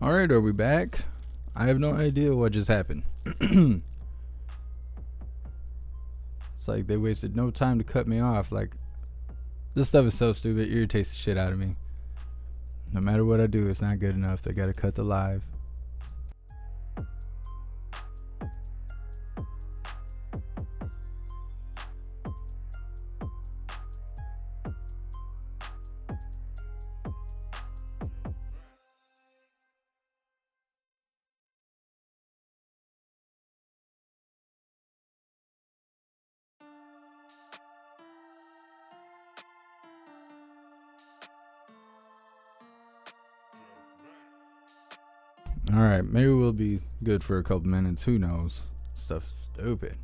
All right, are we back? I have no idea what just happened. It's like they wasted no time to cut me off. Like, this stuff is so stupid. It irritates the shit out of me. No matter what I do, it's not good enough. They gotta cut the live. Alright, maybe we'll be good for a couple minutes. Who knows? Stuff's stupid.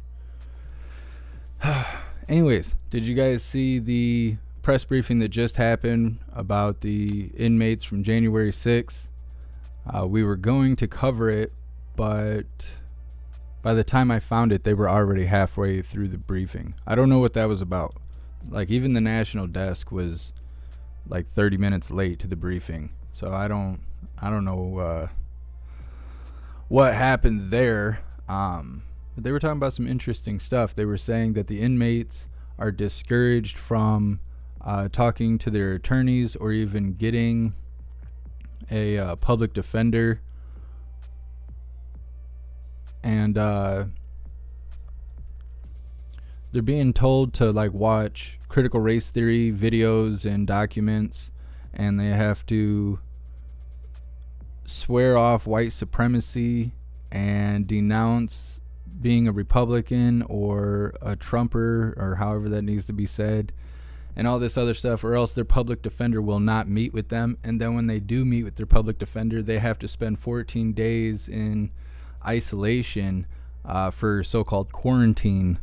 Anyways, did you guys see the press briefing that just happened about the inmates from January 6th? We were going to cover it, but by the time I found it, they were already halfway through the briefing. I don't know what that was about. Like, even the national desk was like 30 minutes late to the briefing. So I don't know what happened there. But they were talking about some interesting stuff. They were saying that the inmates are discouraged from talking to their attorneys or even getting a public defender. And they're being told to like watch critical race theory videos and documents, and they have to swear off white supremacy and denounce being a Republican or a Trumper, or however that needs to be said, and all this other stuff, or else their public defender will not meet with them. And then when they do meet with their public defender, they have to spend 14 days in isolation for so-called quarantine.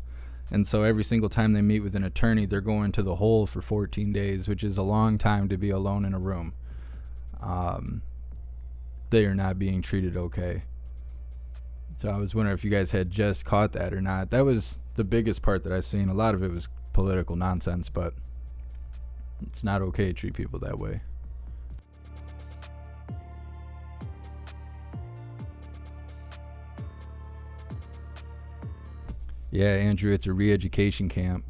And so every single time they meet with an attorney, they're going to the hole for 14 days, which is a long time to be alone in a room. They are not being treated okay. So I was wondering if you guys had just caught that or not. That was the biggest part that I've seen. A lot of it was political nonsense, but it's not okay to treat people that way. Yeah, Andrew, it's a re-education camp.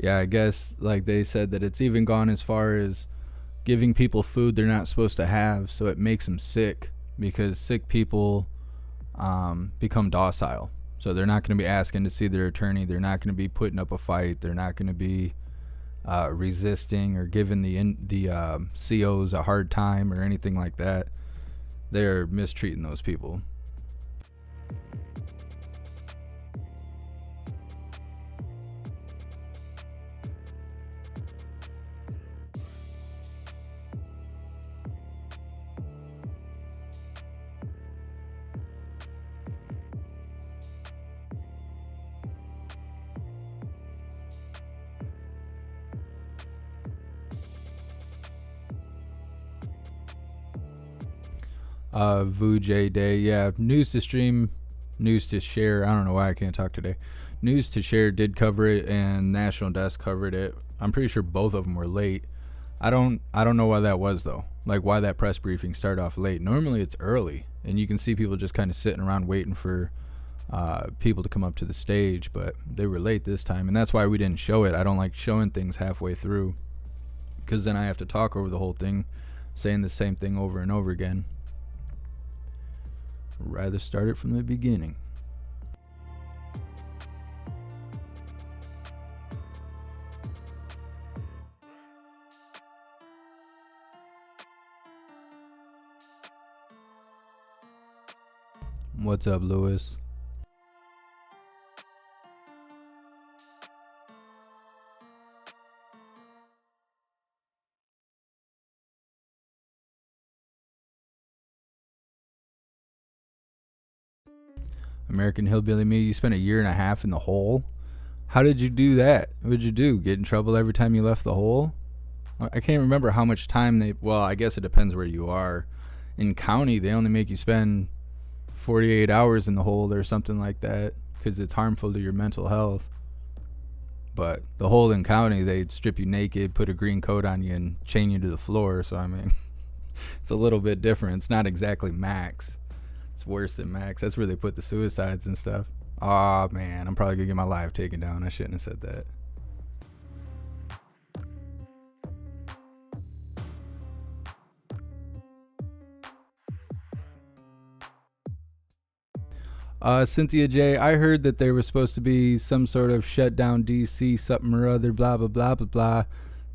Yeah, I guess like they said that it's even gone as far as giving people food they're not supposed to have, so it makes them sick, because sick people become docile. So they're not going to be asking to see their attorney. They're not going to be putting up a fight. They're not going to be resisting or giving the COs a hard time or anything like that. They're mistreating those people. Vujay Day, yeah. News to stream, news to share. I don't know why I can't talk today. News to share did cover it, and National Desk covered it. I'm pretty sure both of them were late. I don't know why that was though. Like why that press briefing started off late. Normally it's early, and you can see people just kind of sitting around waiting for people to come up to the stage, but they were late this time, and that's why we didn't show it. I don't like showing things halfway through, because then I have to talk over the whole thing, saying the same thing over and over again. Rather start it from the beginning. What's up, Lewis? American Hillbilly Me, you spent a year and a half in the hole? How did you do that? What did you do? Get in trouble every time you left the hole? I can't remember how much time well, I guess it depends where you are. In county, they only make you spend 48 hours in the hole or something like that, because it's harmful to your mental health. But the Holden County, they'd strip you naked, put a green coat on you, and chain you to the floor. So, I mean, it's a little bit different. It's not exactly max. It's worse than max. That's where they put the suicides and stuff. Aw, man, I'm probably going to get my life taken down. I shouldn't have said that. Cynthia J, I heard that there was supposed to be some sort of shutdown DC, something or other, blah, blah, blah, blah, blah.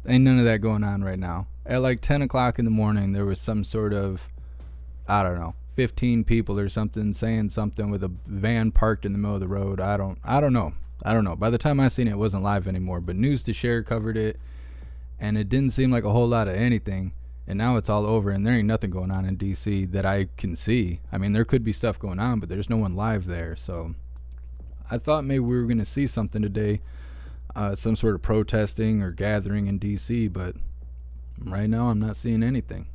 Ain't none of that going on right now. At like 10 o'clock in the morning, there was some sort of, I don't know, 15 people or something saying something with a van parked in the middle of the road. I don't know. By the time I seen it, it wasn't live anymore, but News to Share covered it, and it didn't seem like a whole lot of anything. And now it's all over, and there ain't nothing going on in DC that I can see. I mean, there could be stuff going on, but there's no one live there. So I thought maybe we were going to see something today, some sort of protesting or gathering in DC, but right now I'm not seeing anything.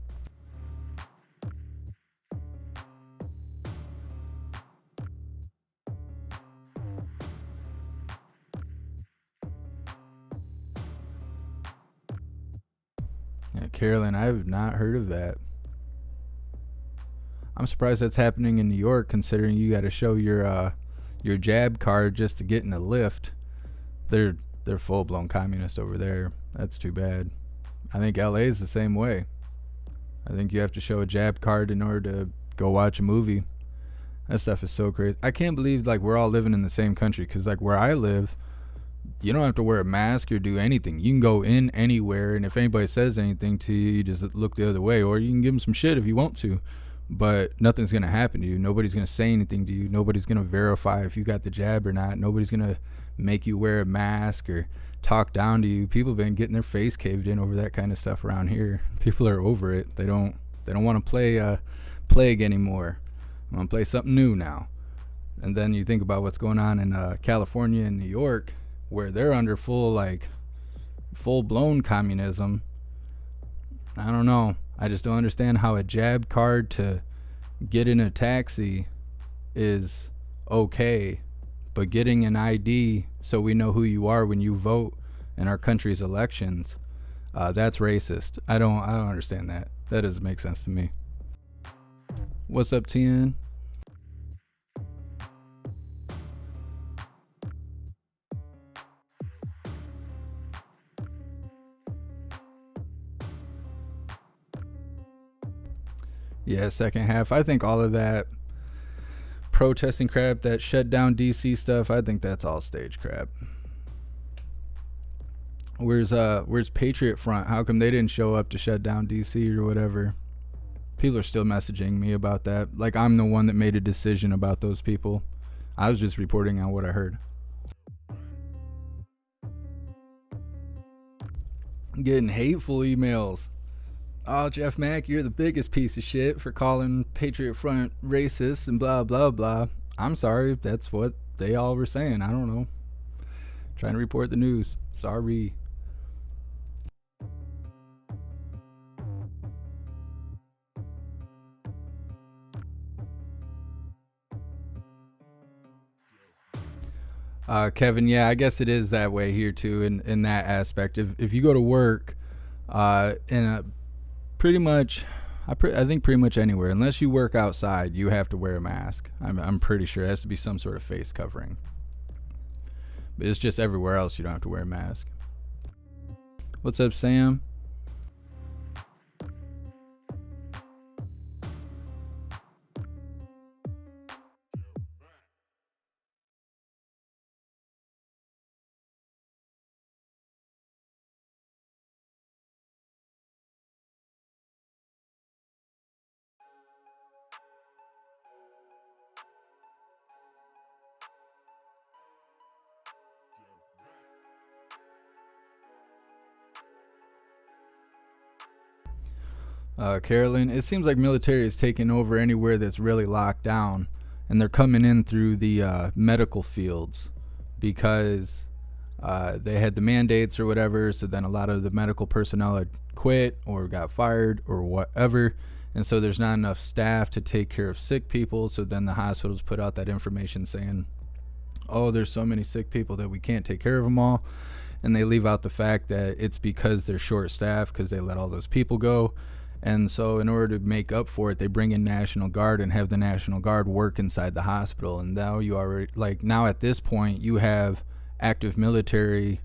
Yeah, Carolyn, I have not heard of that. I'm surprised that's happening in New York, considering you got to show your jab card just to get in a lift. They're full blown communist over there. That's too bad. I think LA is the same way. I think you have to show a jab card in order to go watch a movie. That stuff is so crazy. I can't believe like we're all living in the same country, because like where I live, you don't have to wear a mask or do anything. You can go in anywhere, and if anybody says anything to you, you just look the other way, or you can give them some shit if you want to, but nothing's going to happen to you. Nobody's going to say anything to you. Nobody's going to verify if you got the jab or not. Nobody's going to make you wear a mask or talk down to you. People have been getting their face caved in over that kind of stuff around here. People are over it. They don't want to play Plague anymore. I want to play something new now. And then you think about what's going on in California and New York, where they're under full-blown communism. I don't know. I just don't understand how a jab card to get in a taxi is okay, but getting an ID so we know who you are when you vote in our country's elections, that's racist. I don't understand that. That doesn't make sense to me. What's up, TN? Yeah, second half. I think all of that protesting crap, that shut down DC stuff, I think that's all stage crap. Where's Patriot Front? How come they didn't show up to shut down DC or whatever? People are still messaging me about that. Like I'm the one that made a decision about those people. I was just reporting on what I heard. I'm getting hateful emails. Oh, Jeff Mack, you're the biggest piece of shit for calling Patriot Front racist and blah, blah, blah. I'm sorry. That's what they all were saying. I don't know. Trying to report the news. Sorry. Kevin, yeah, I guess it is that way here too in that aspect. If you go to work in a pretty much, I think pretty much anywhere, unless you work outside, you have to wear a mask. I'm pretty sure it has to be some sort of face covering. But it's just everywhere else you don't have to wear a mask. What's up, Sam? Carolyn, it seems like military is taking over anywhere that's really locked down, and they're coming in through the medical fields because they had the mandates or whatever, so then a lot of the medical personnel had quit or got fired or whatever, and so there's not enough staff to take care of sick people, so then the hospitals put out that information saying, oh, there's so many sick people that we can't take care of them all, and they leave out the fact that it's because they're short staffed because they let all those people go. And so in order to make up for it, they bring in National Guard and have the National Guard work inside the hospital. And now you already, like, now at this point you have active military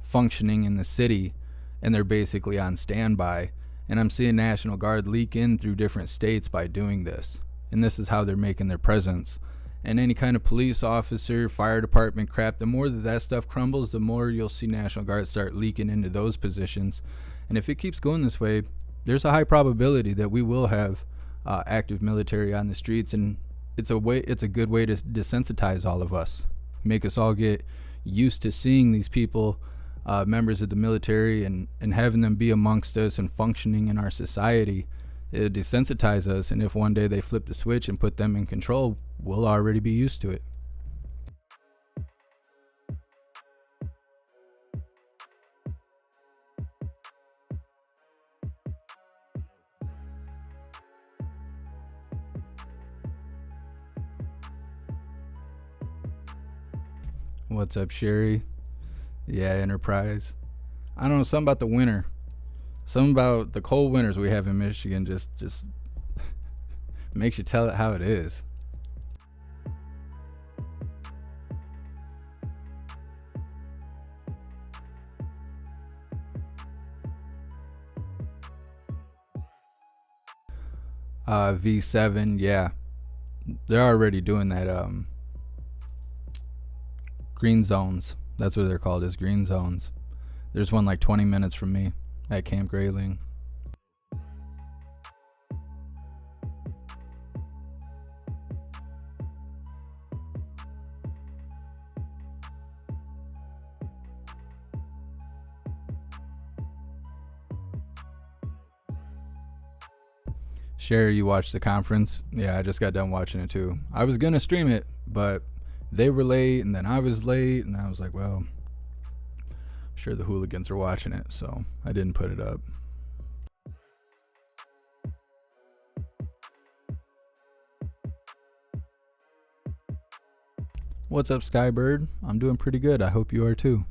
functioning in the city, and they're basically on standby. And I'm seeing National Guard leak in through different states by doing this. And this is how they're making their presence. And any kind of police officer, fire department crap, the more that stuff crumbles, the more you'll see National Guard start leaking into those positions. And if it keeps going this way, there's a high probability that we will have active military on the streets. And it's a good way to desensitize all of us, make us all get used to seeing these people, members of the military, and having them be amongst us and functioning in our society. It desensitize us, and if one day they flip the switch and put them in control, we'll already be used to it. What's up, Sherry? Yeah, Enterprise. I don't know, something about the winter. Something about the cold winters we have in Michigan just makes you tell it how it is. V7, yeah. They're already doing that. Green zones. That's what they're called, is green zones. There's one like 20 minutes from me at Camp Grayling. Sherry, you watched the conference? Yeah, I just got done watching it too. I was gonna stream it, but they were late, and then I was late, and I was like, well, I'm sure the hooligans are watching it, so I didn't put it up. What's up, Skybird? I'm doing pretty good. I hope you are too.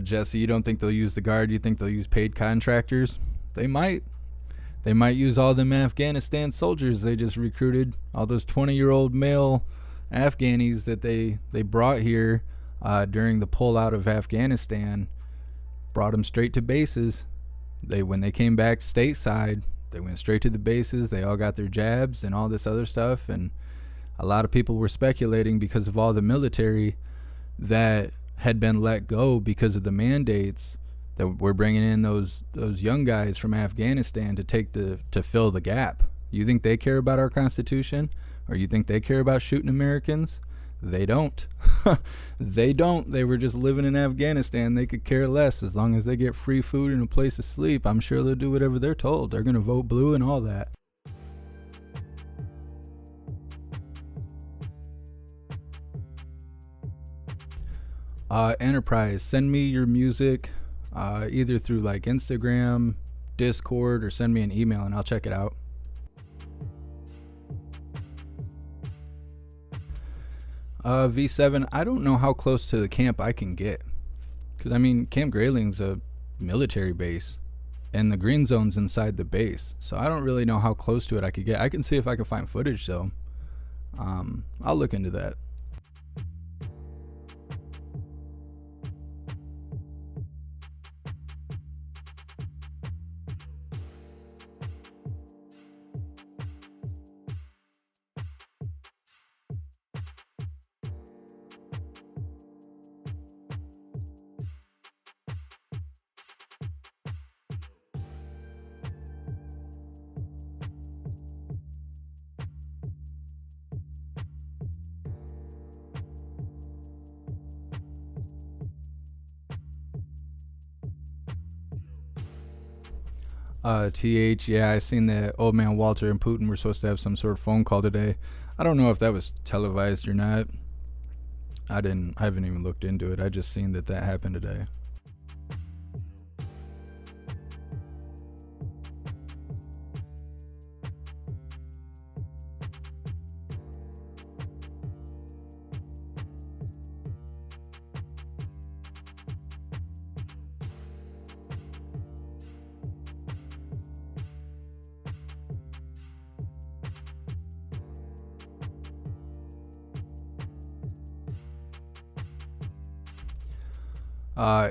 Jesse, you don't think they'll use the Guard? You think they'll use paid contractors? They might. They might use all them Afghanistan soldiers they just recruited, all those 20-year-old male Afghanis that they brought here during the pullout of Afghanistan, brought them straight to bases. When they came back stateside, they went straight to the bases. They all got their jabs and all this other stuff, and a lot of people were speculating because of all the military that had been let go because of the mandates, that we're bringing in those young guys from Afghanistan to fill the gap. You think they care about our Constitution, or you think they care about shooting Americans? They don't. They don't. They were just living in Afghanistan. They could care less as long as they get free food and a place to sleep. I'm sure they'll do whatever they're told. They're going to vote blue and all that. Enterprise, send me your music either through like Instagram, Discord, or send me an email and I'll check it out. V7, I don't know how close to the camp I can get, because I mean, Camp Grayling's a military base and the green zone's inside the base, so I don't really know how close to it I could get. I can see if I can find footage though. I'll look into that. Yeah, I seen that old man Walter and Putin were supposed to have some sort of phone call today. I don't know if that was televised or not. I haven't even looked into it. I just seen that happened today.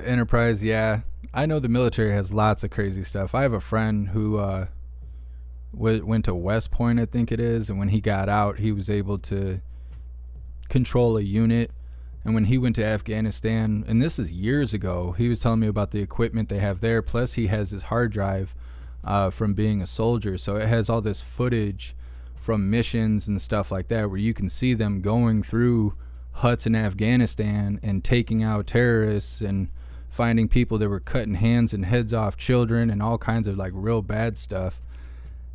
Enterprise, yeah. I know the military has lots of crazy stuff. I have a friend who went to West Point, I think it is, and when he got out, he was able to control a unit. And when he went to Afghanistan, and this is years ago, he was telling me about the equipment they have there. Plus, he has his hard drive from being a soldier, so it has all this footage from missions and stuff like that, where you can see them going through huts in Afghanistan and taking out terrorists and finding people that were cutting hands and heads off children and all kinds of like real bad stuff.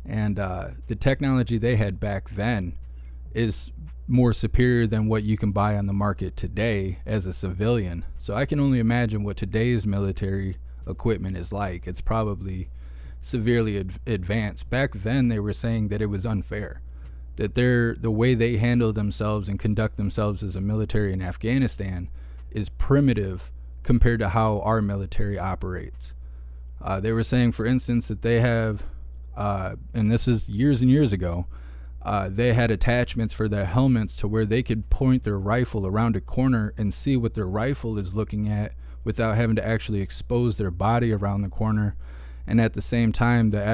And the technology they had back then is more superior than what you can buy on the market today as a civilian. So I can only imagine what today's military equipment is like. It's probably severely advanced. Back then they were saying that it was unfair, that the way they handle themselves and conduct themselves as a military in Afghanistan is primitive compared to how our military operates. They were saying, for instance, that they have, and this is years and years ago, they had attachments for their helmets to where they could point their rifle around a corner and see what their rifle is looking at without having to actually expose their body around the corner. And at the same time, the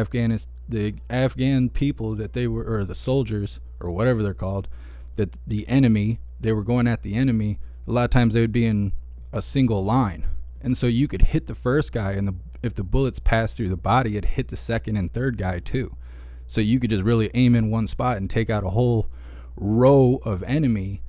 Afghan people that they were, or the soldiers, or whatever they're called, that the enemy, they were going at the enemy, a lot of times they would be in a single line. And so you could hit the first guy, and if the bullets passed through the body, it hit the second and third guy too. So you could just really aim in one spot and take out a whole row of enemy.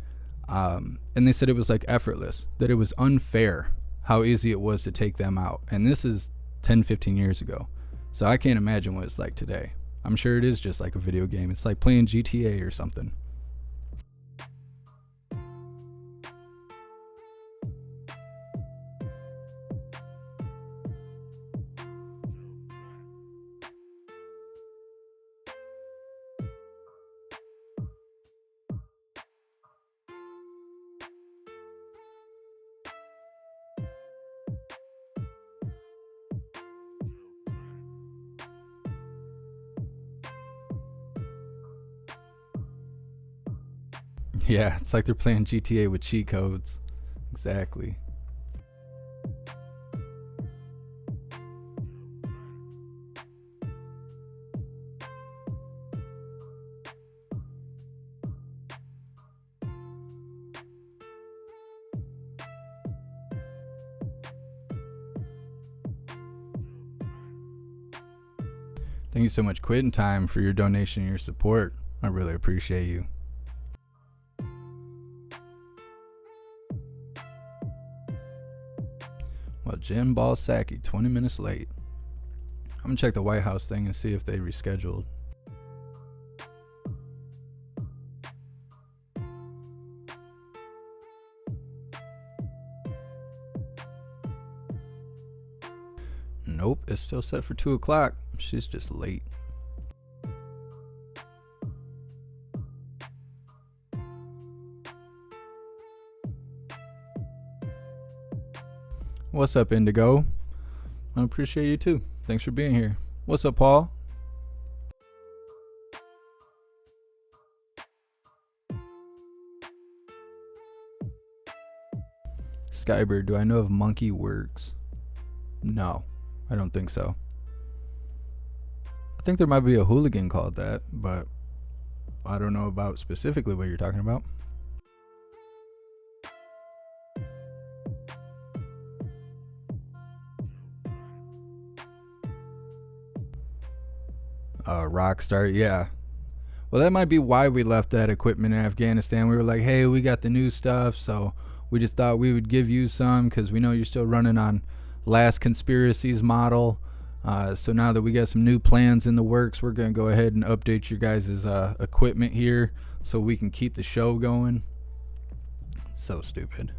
And they said it was like effortless, that it was unfair how easy it was to take them out. And this is 10, 15 years ago. So I can't imagine what it's like today. I'm sure it is just like a video game. It's like playing GTA or something. Yeah, it's like they're playing GTA with cheat codes. Exactly. Thank you so much, Quitting Time, for your donation and your support. I really appreciate you. Well, Jim Psaki, 20 minutes late. I'm gonna check the White House thing and see if they rescheduled. Nope, it's still set for 2 o'clock. She's just late. What's up, Indigo? I appreciate you too. Thanks for being here. What's up, Paul? Skybird, do I know if Monkey works? No, I don't think so. I think there might be a hooligan called that, but I don't know about specifically what you're talking about. Rockstar, yeah. Well, that might be why we left that equipment in Afghanistan. We were like, hey, we got the new stuff, so we just thought we would give you some because we know you're still running on Last Conspiracies model. So now that we got some new plans in the works, we're going to go ahead and update your guys' equipment here so we can keep the show going. Let's So stupid.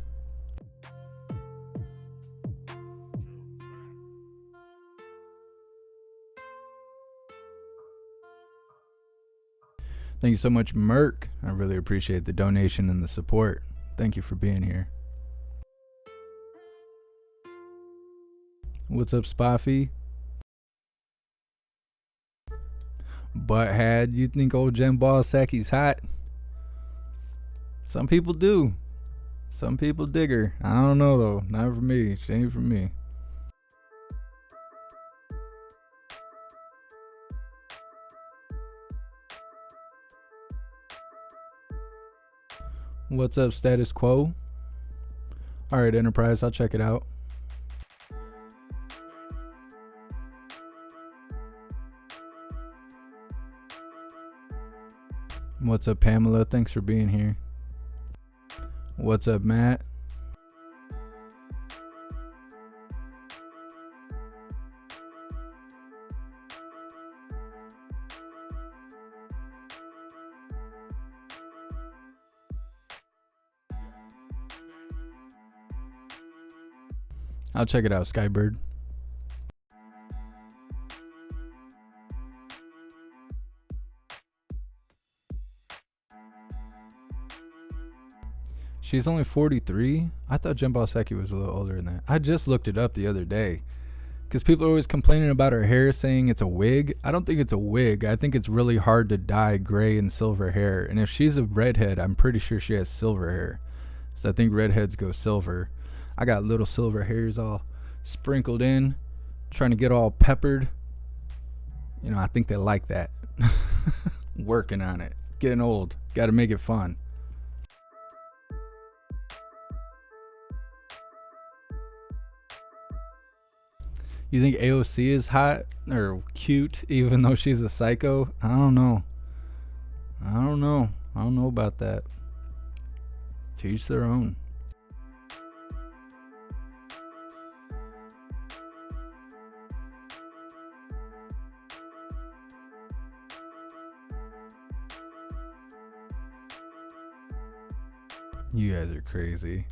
Thank you so much, Merc. I really appreciate the donation and the support. Thank you for being here. What's up, Spoffy? Butthead, you think old Jembal Psaki's hot? Some people do. Some people dig her. I don't know though. Not for me. She ain't for me. What's up, Status Quo? Alright, Enterprise, I'll check it out. What's up, Pamela? Thanks for being here. What's up, Matt? I'll check it out, Skybird. She's only 43? I thought Jembal Psaki was a little older than that. I just looked it up the other day. Because people are always complaining about her hair, saying it's a wig. I don't think it's a wig. I think it's really hard to dye gray and silver hair. And if she's a redhead, I'm pretty sure she has silver hair. So I think redheads go silver. I got little silver hairs all sprinkled in, trying to get all peppered. You know, I think they like that. Working on it. Getting old. Got to make it fun. You think AOC is hot or cute even though she's a psycho? I don't know. I don't know about that. To each their own. You guys are crazy.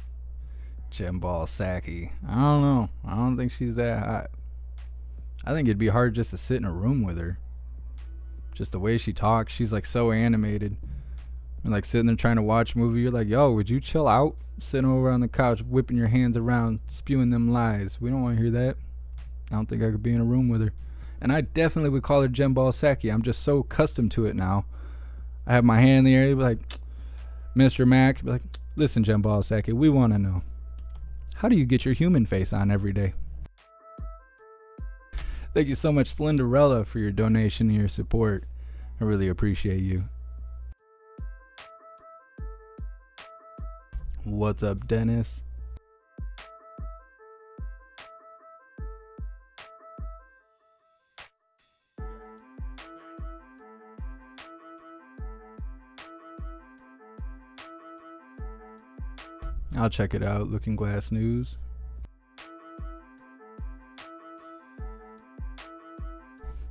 Jembal Psaki. I don't know. I don't think she's that hot. I think it'd be hard just to sit in a room with her. Just the way she talks. She's like so animated. And like sitting there trying to watch a movie. You're like, yo, would you chill out? Sitting over on the couch, whipping your hands around, spewing them lies. We don't want to hear that. I don't think I could be in a room with her. And I definitely would call her Jembal Psaki. I'm just so accustomed to it now. I have my hand in the air. Be like, Mr. Mac. Be like, listen, Jembal Psaki, we want to know. How do you get your human face on every day? Thank you so much, Slenderella, for your donation and your support. I really appreciate you. What's up, Dennis? I'll check it out. Looking Glass News.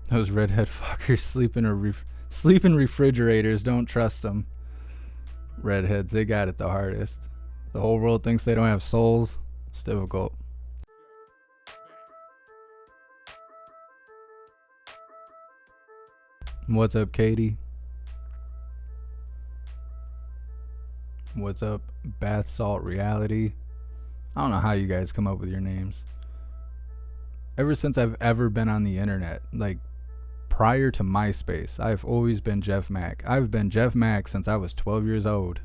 Those redhead fuckers sleep in refrigerators. Don't trust them. Redheads, they got it the hardest. The whole world thinks they don't have souls. It's difficult. What's up, Katie? What's up, Bath Salt Reality? I don't know how you guys come up with your names. Ever since I've ever been on the internet, like prior to MySpace, I've always been Jeff Mack. I've been Jeff Mack since I was 12 years old.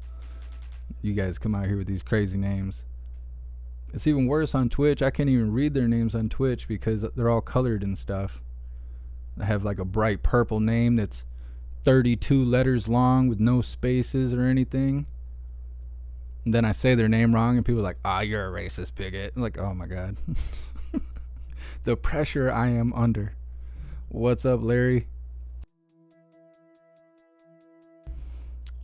You guys come out here with these crazy names. It's even worse on Twitch. I can't even read their names on Twitch because they're all colored and stuff. I have like a bright purple name that's 32 letters long with no spaces or anything. And then I say their name wrong and people are like, ah, you're a racist bigot. I'm like, oh my God. The pressure I am under. What's up, Larry?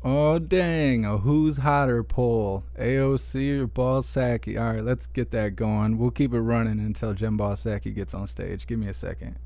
Oh, dang. A who's hotter poll. AOC or Ball Psaki? All right, let's get that going. We'll keep it running until Jembal Psaki gets on stage. Give me a second.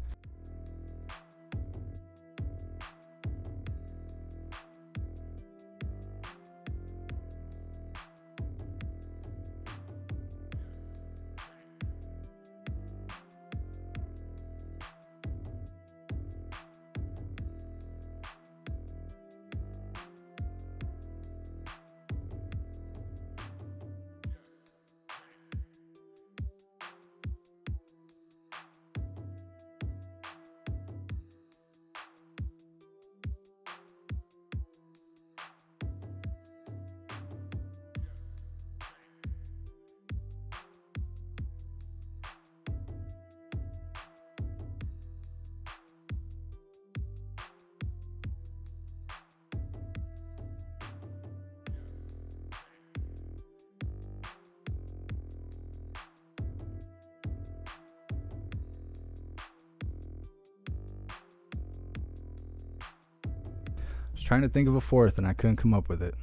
trying to think of a fourth and I couldn't come up with it.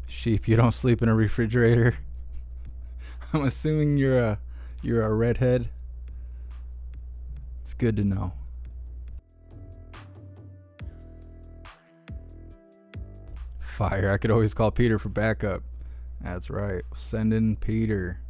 Sheep, you don't sleep in a refrigerator. I'm assuming you're a redhead. It's good to know. Fire, I could always call Peter for backup. That's right. Send in Peter.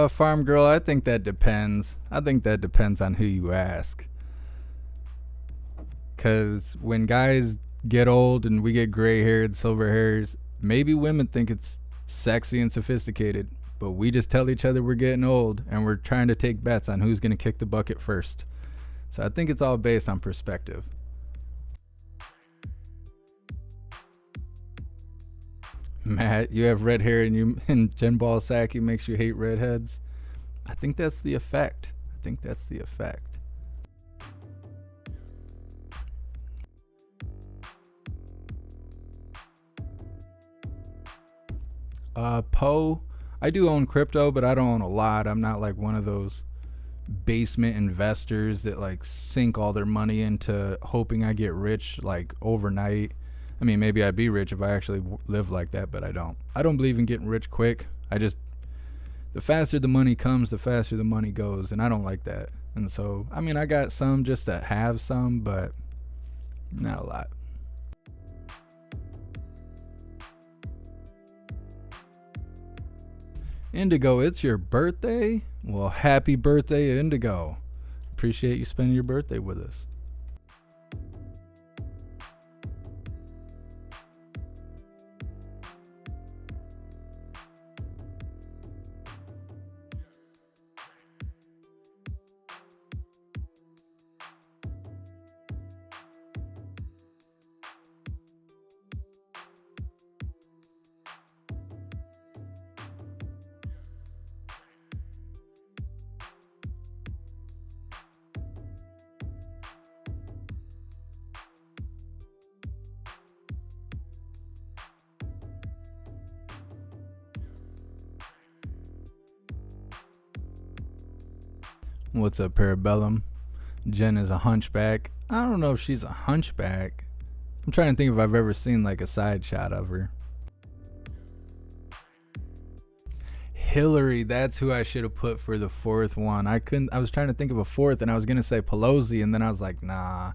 Farm girl, I think that depends. I think that depends on who you ask. Because when guys get old and we get gray haired, silver hairs, maybe women think it's sexy and sophisticated, but we just tell each other we're getting old and we're trying to take bets on who's going to kick the bucket first. So I think it's all based on perspective. Matt, you have red hair and Jen Ball Psaki makes you hate redheads. I think that's the effect. Poe, I do own crypto, but I don't own a lot. I'm not like one of those basement investors that like sink all their money into hoping I get rich like overnight. I mean, maybe I'd be rich if I actually live like that, but I don't. I don't believe in getting rich quick. The faster the money comes, the faster the money goes, and I don't like that. And so, I mean, I got some just to have some, but not a lot. Indigo, it's your birthday? Well, happy birthday, Indigo. Appreciate you spending your birthday with us. What's up, Parabellum? Jen is a hunchback. I don't know if she's a hunchback. I'm trying to think if I've ever seen like a side shot of her. Hillary, that's who I should have put for the fourth one. I was trying to think of a fourth and I was gonna say Pelosi, and then I was like, nah,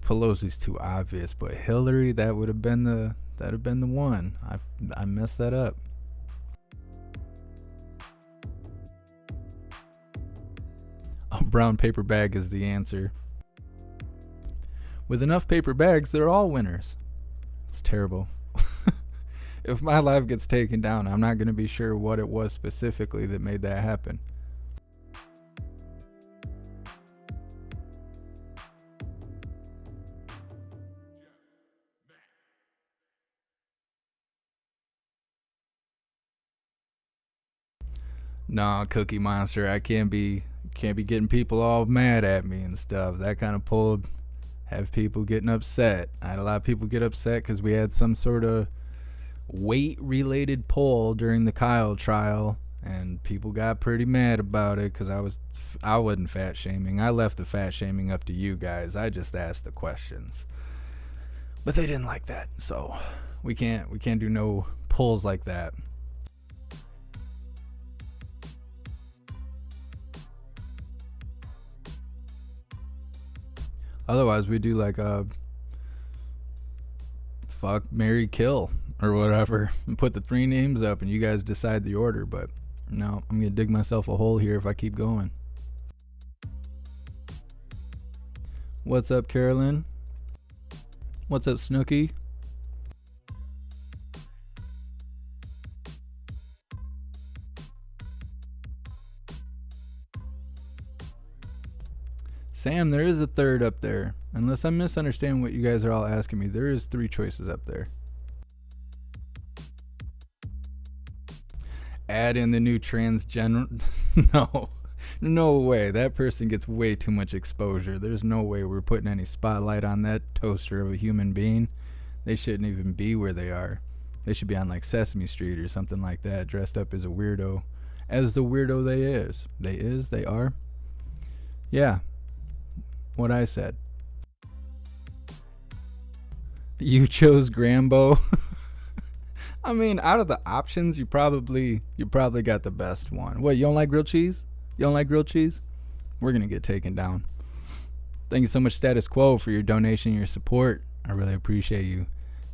Pelosi's too obvious. But Hillary, that would have been the one. I messed that up. A brown paper bag is the answer. With enough paper bags, they're all winners. It's terrible. If my life gets taken down, I'm not going to be sure what it was specifically that made that happen. Nah, Cookie Monster, I can't be getting people all mad at me and stuff. That kind of poll have people getting upset. I had a lot of people get upset because we had some sort of weight-related poll during the Kyle trial, and people got pretty mad about it because I wasn't fat shaming. I left the fat shaming up to you guys. I just asked the questions, but they didn't like that, so we can't do no polls like that. Otherwise, we do like a fuck, marry, kill or whatever, and put the 3 names up and you guys decide the order. But no, I'm gonna dig myself a hole here if I keep going. What's up, Carolyn? What's up, Snooky? Sam, there is a third up there. Unless I'm misunderstanding what you guys are all asking me, there is 3 choices up there. Add in the new transgender. No way. That person gets way too much exposure. There's no way we're putting any spotlight on that toaster of a human being. They shouldn't even be where they are. They should be on like Sesame Street or something like that, dressed up as a weirdo, as the weirdo they are. Yeah, what I said. You chose Grambo. I mean, out of the options, you probably got the best one. What, you don't like grilled cheese? You don't like grilled cheese? We're gonna get taken down. Thank you so much, Status Quo, for your donation and your support. I really appreciate you.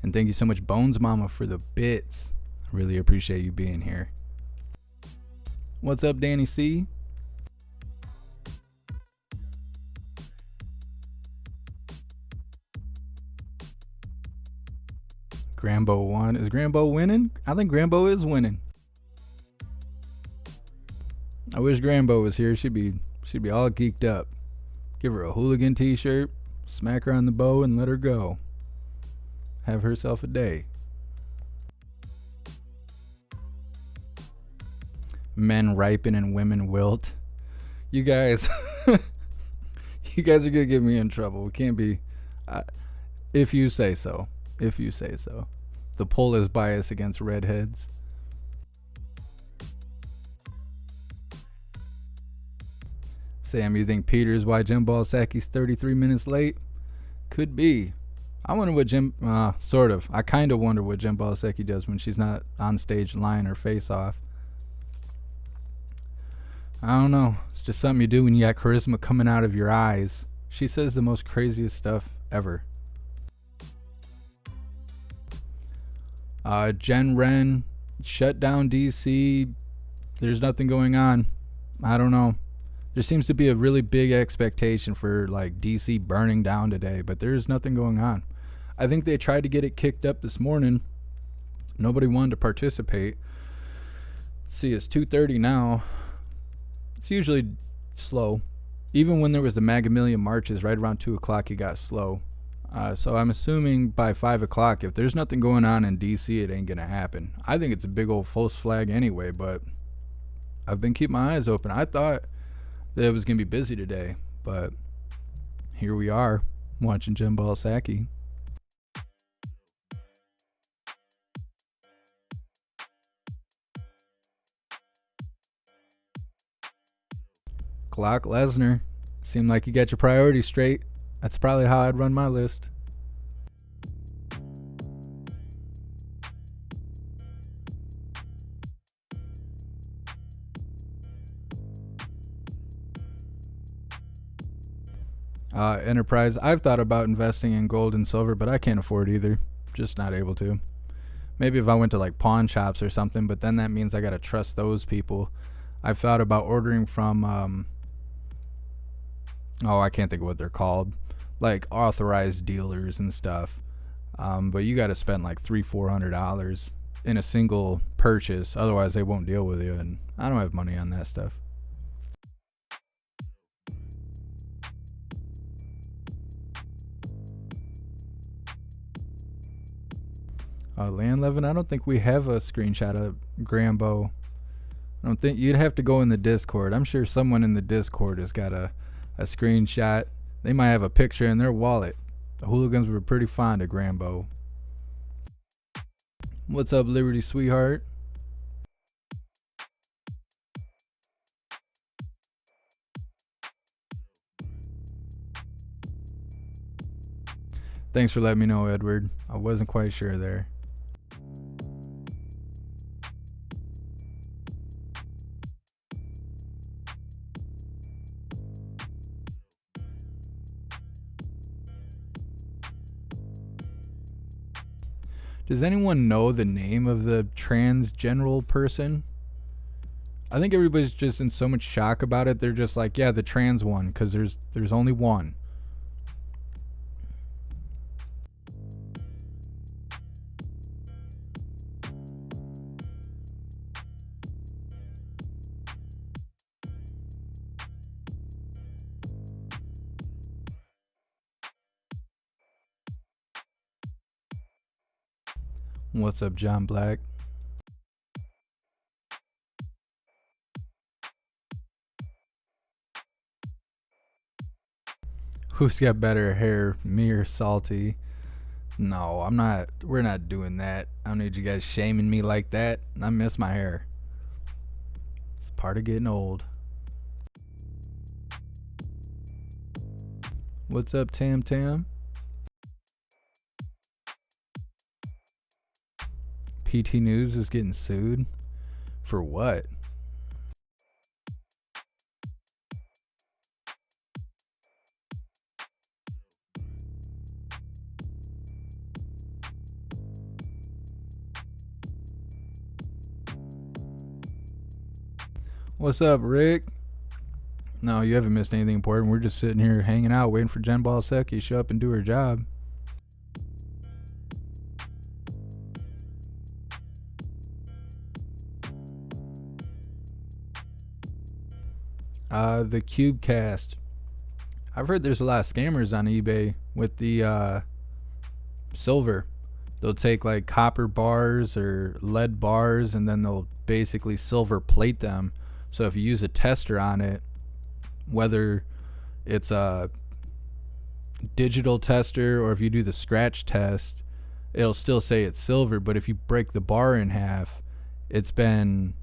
And thank you so much, Bones Mama, for the bits. I really appreciate you being here. What's up, Danny C? Grambo won. Is Grambo winning? I think Grambo is winning. I wish Grambo was here. She'd be all geeked up. Give her a hooligan t-shirt, smack her on the bow, and let her go. Have herself a day. Men ripen and women wilt. You guys, you guys are gonna get me in trouble. It can't be. If you say so. If you say so. The poll is biased against redheads. Sam, you think Peter's why Jim Balsaki's 33 minutes late? Could be. I wonder what sort of. I kind of wonder what Jim Balsaki does when she's not on stage lying her face off. I don't know. It's just something you do when you got charisma coming out of your eyes. She says the most craziest stuff ever. Jen Wren, shut down DC. There's nothing going on. I don't know. There seems to be a really big expectation for like DC burning down today, but there's nothing going on. I think they tried to get it kicked up this morning. Nobody wanted to participate. Let's see, it's 2:30 now. It's usually slow. Even when there was the MAGA Million marches, right around 2 o'clock, it got slow. So I'm assuming by 5 o'clock, if there's nothing going on in DC, it ain't going to happen. I think it's a big old false flag anyway, but I've been keeping my eyes open. I thought that it was going to be busy today, but here we are watching Jim Balsaki. Glock Lesnar. Seemed like you got your priorities straight. That's probably how I'd run my list. Enterprise. I've thought about investing in gold and silver, but I can't afford either. Just not able to. Maybe if I went to like pawn shops or something, but then that means I gotta trust those people. I've thought about ordering from I can't think of what they're called, like authorized dealers and stuff. But you got to spend like $300-400 in a single purchase, otherwise they won't deal with you, and I don't have money on that stuff. Landlevin, I don't think we have a screenshot of Grambo. I don't think you'd have to go in the Discord. I'm sure someone in the Discord has got a screenshot. They might have a picture in their wallet. The hooligans were pretty fond of Grambo. What's up, Liberty Sweetheart? Thanks for letting me know, Edward. I wasn't quite sure there. Does anyone know the name of the trans general person? I think everybody's just in so much shock about it. They're just like, yeah, the trans one, because there's only one. What's up, John Black? Who's got better hair, me or Salty? No, I'm not. We're not doing that. I don't need you guys shaming me like that. I miss my hair. It's part of getting old. What's up, Tam Tam? PT News is getting sued? For what? What's up, Rick? No, you haven't missed anything important. We're just sitting here hanging out, waiting for Jen Psaki to show up and do her job. The Cubecast. I've heard there's a lot of scammers on eBay with the silver. They'll take like copper bars or lead bars and then they'll basically silver plate them. So if you use a tester on it, whether it's a digital tester or if you do the scratch test, it'll still say it's silver, but if you break the bar in half, it's been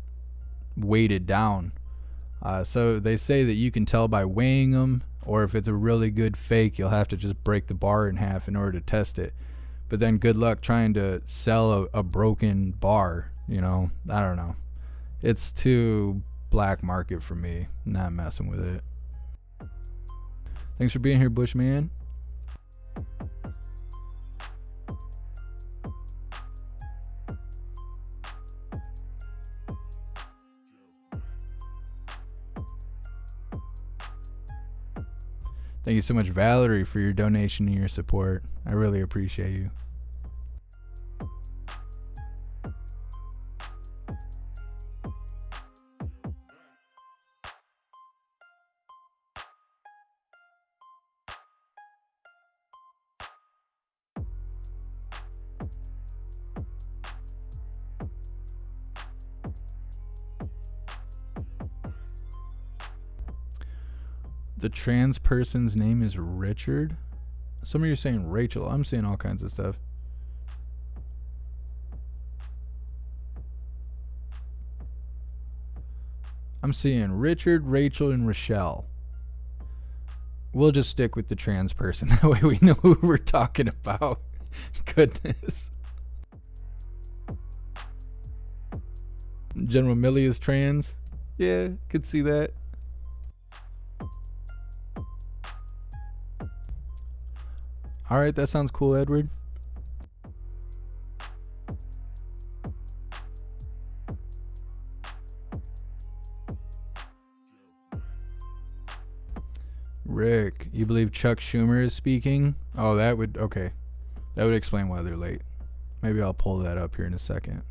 weighted down. So they say that you can tell by weighing them, or if it's a really good fake, you'll have to just break the bar in half in order to test it. But then good luck trying to sell a broken bar, you know. I don't know. It's too black market for me. Not messing with it. Thanks for being here, Bushman. Thank you so much, Valerie, for your donation and your support. I really appreciate you. The trans person's name is Richard. Some of you are saying Rachel. I'm seeing all kinds of stuff. I'm seeing Richard, Rachel, and Rochelle. We'll just stick with the trans person. That way we know who we're talking about. Goodness. General Millie is trans. Yeah, could see that. All right, that sounds cool, Edward. Rick, you believe Chuck Schumer is speaking? Oh, that would, okay. That would explain why they're late. Maybe I'll pull that up here in a second.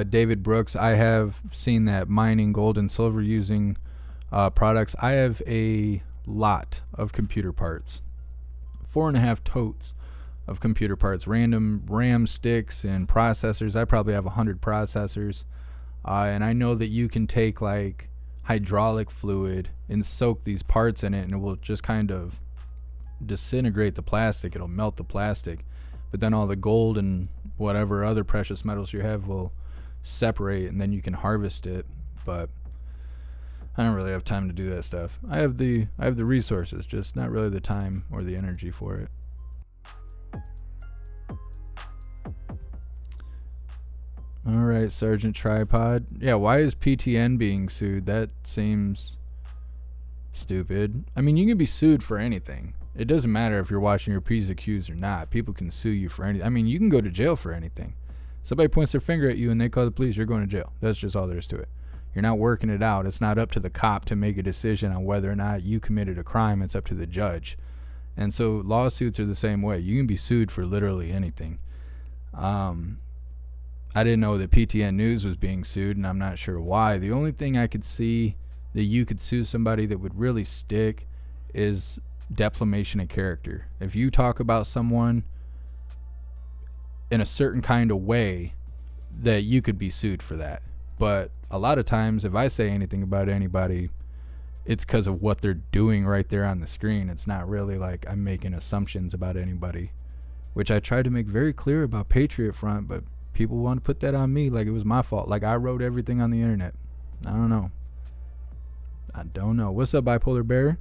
David Brooks, I have seen that mining gold and silver using products. I have a lot of computer parts, 4.5 totes of computer parts, random RAM sticks and processors. I probably have 100 processors, and I know that you can take like hydraulic fluid and soak these parts in it, and it will just kind of disintegrate the plastic. It'll melt the plastic, but then all the gold and whatever other precious metals you have will separate, and then you can harvest it. But I don't really have time to do that stuff. I have the resources, just not really the time or the energy for it. All right, Sergeant Tripod. Yeah, why is PTN being sued? That seems stupid. I mean, you can be sued for anything. It doesn't matter if you're watching your P's accused or not. People can sue you for anything. I mean, you can go to jail for anything. Somebody points their finger at you and they call the police, you're going to jail. That's just all there is to it. You're not working it out. It's not up to the cop to make a decision on whether or not you committed a crime. It's up to the judge. And so lawsuits are the same way. You can be sued for literally anything. I didn't know that PTN News was being sued, and I'm not sure why. The only thing I could see that you could sue somebody that would really stick is defamation of character. If you talk about someone in a certain kind of way, that you could be sued for that. But a lot of times, if I say anything about anybody, it's because of what they're doing right there on the screen. It's not really like I'm making assumptions about anybody, which I tried to make very clear about Patriot Front, but people want to put that on me like it was my fault. Like I wrote everything on the internet. I don't know. What's up, Bipolar Bear?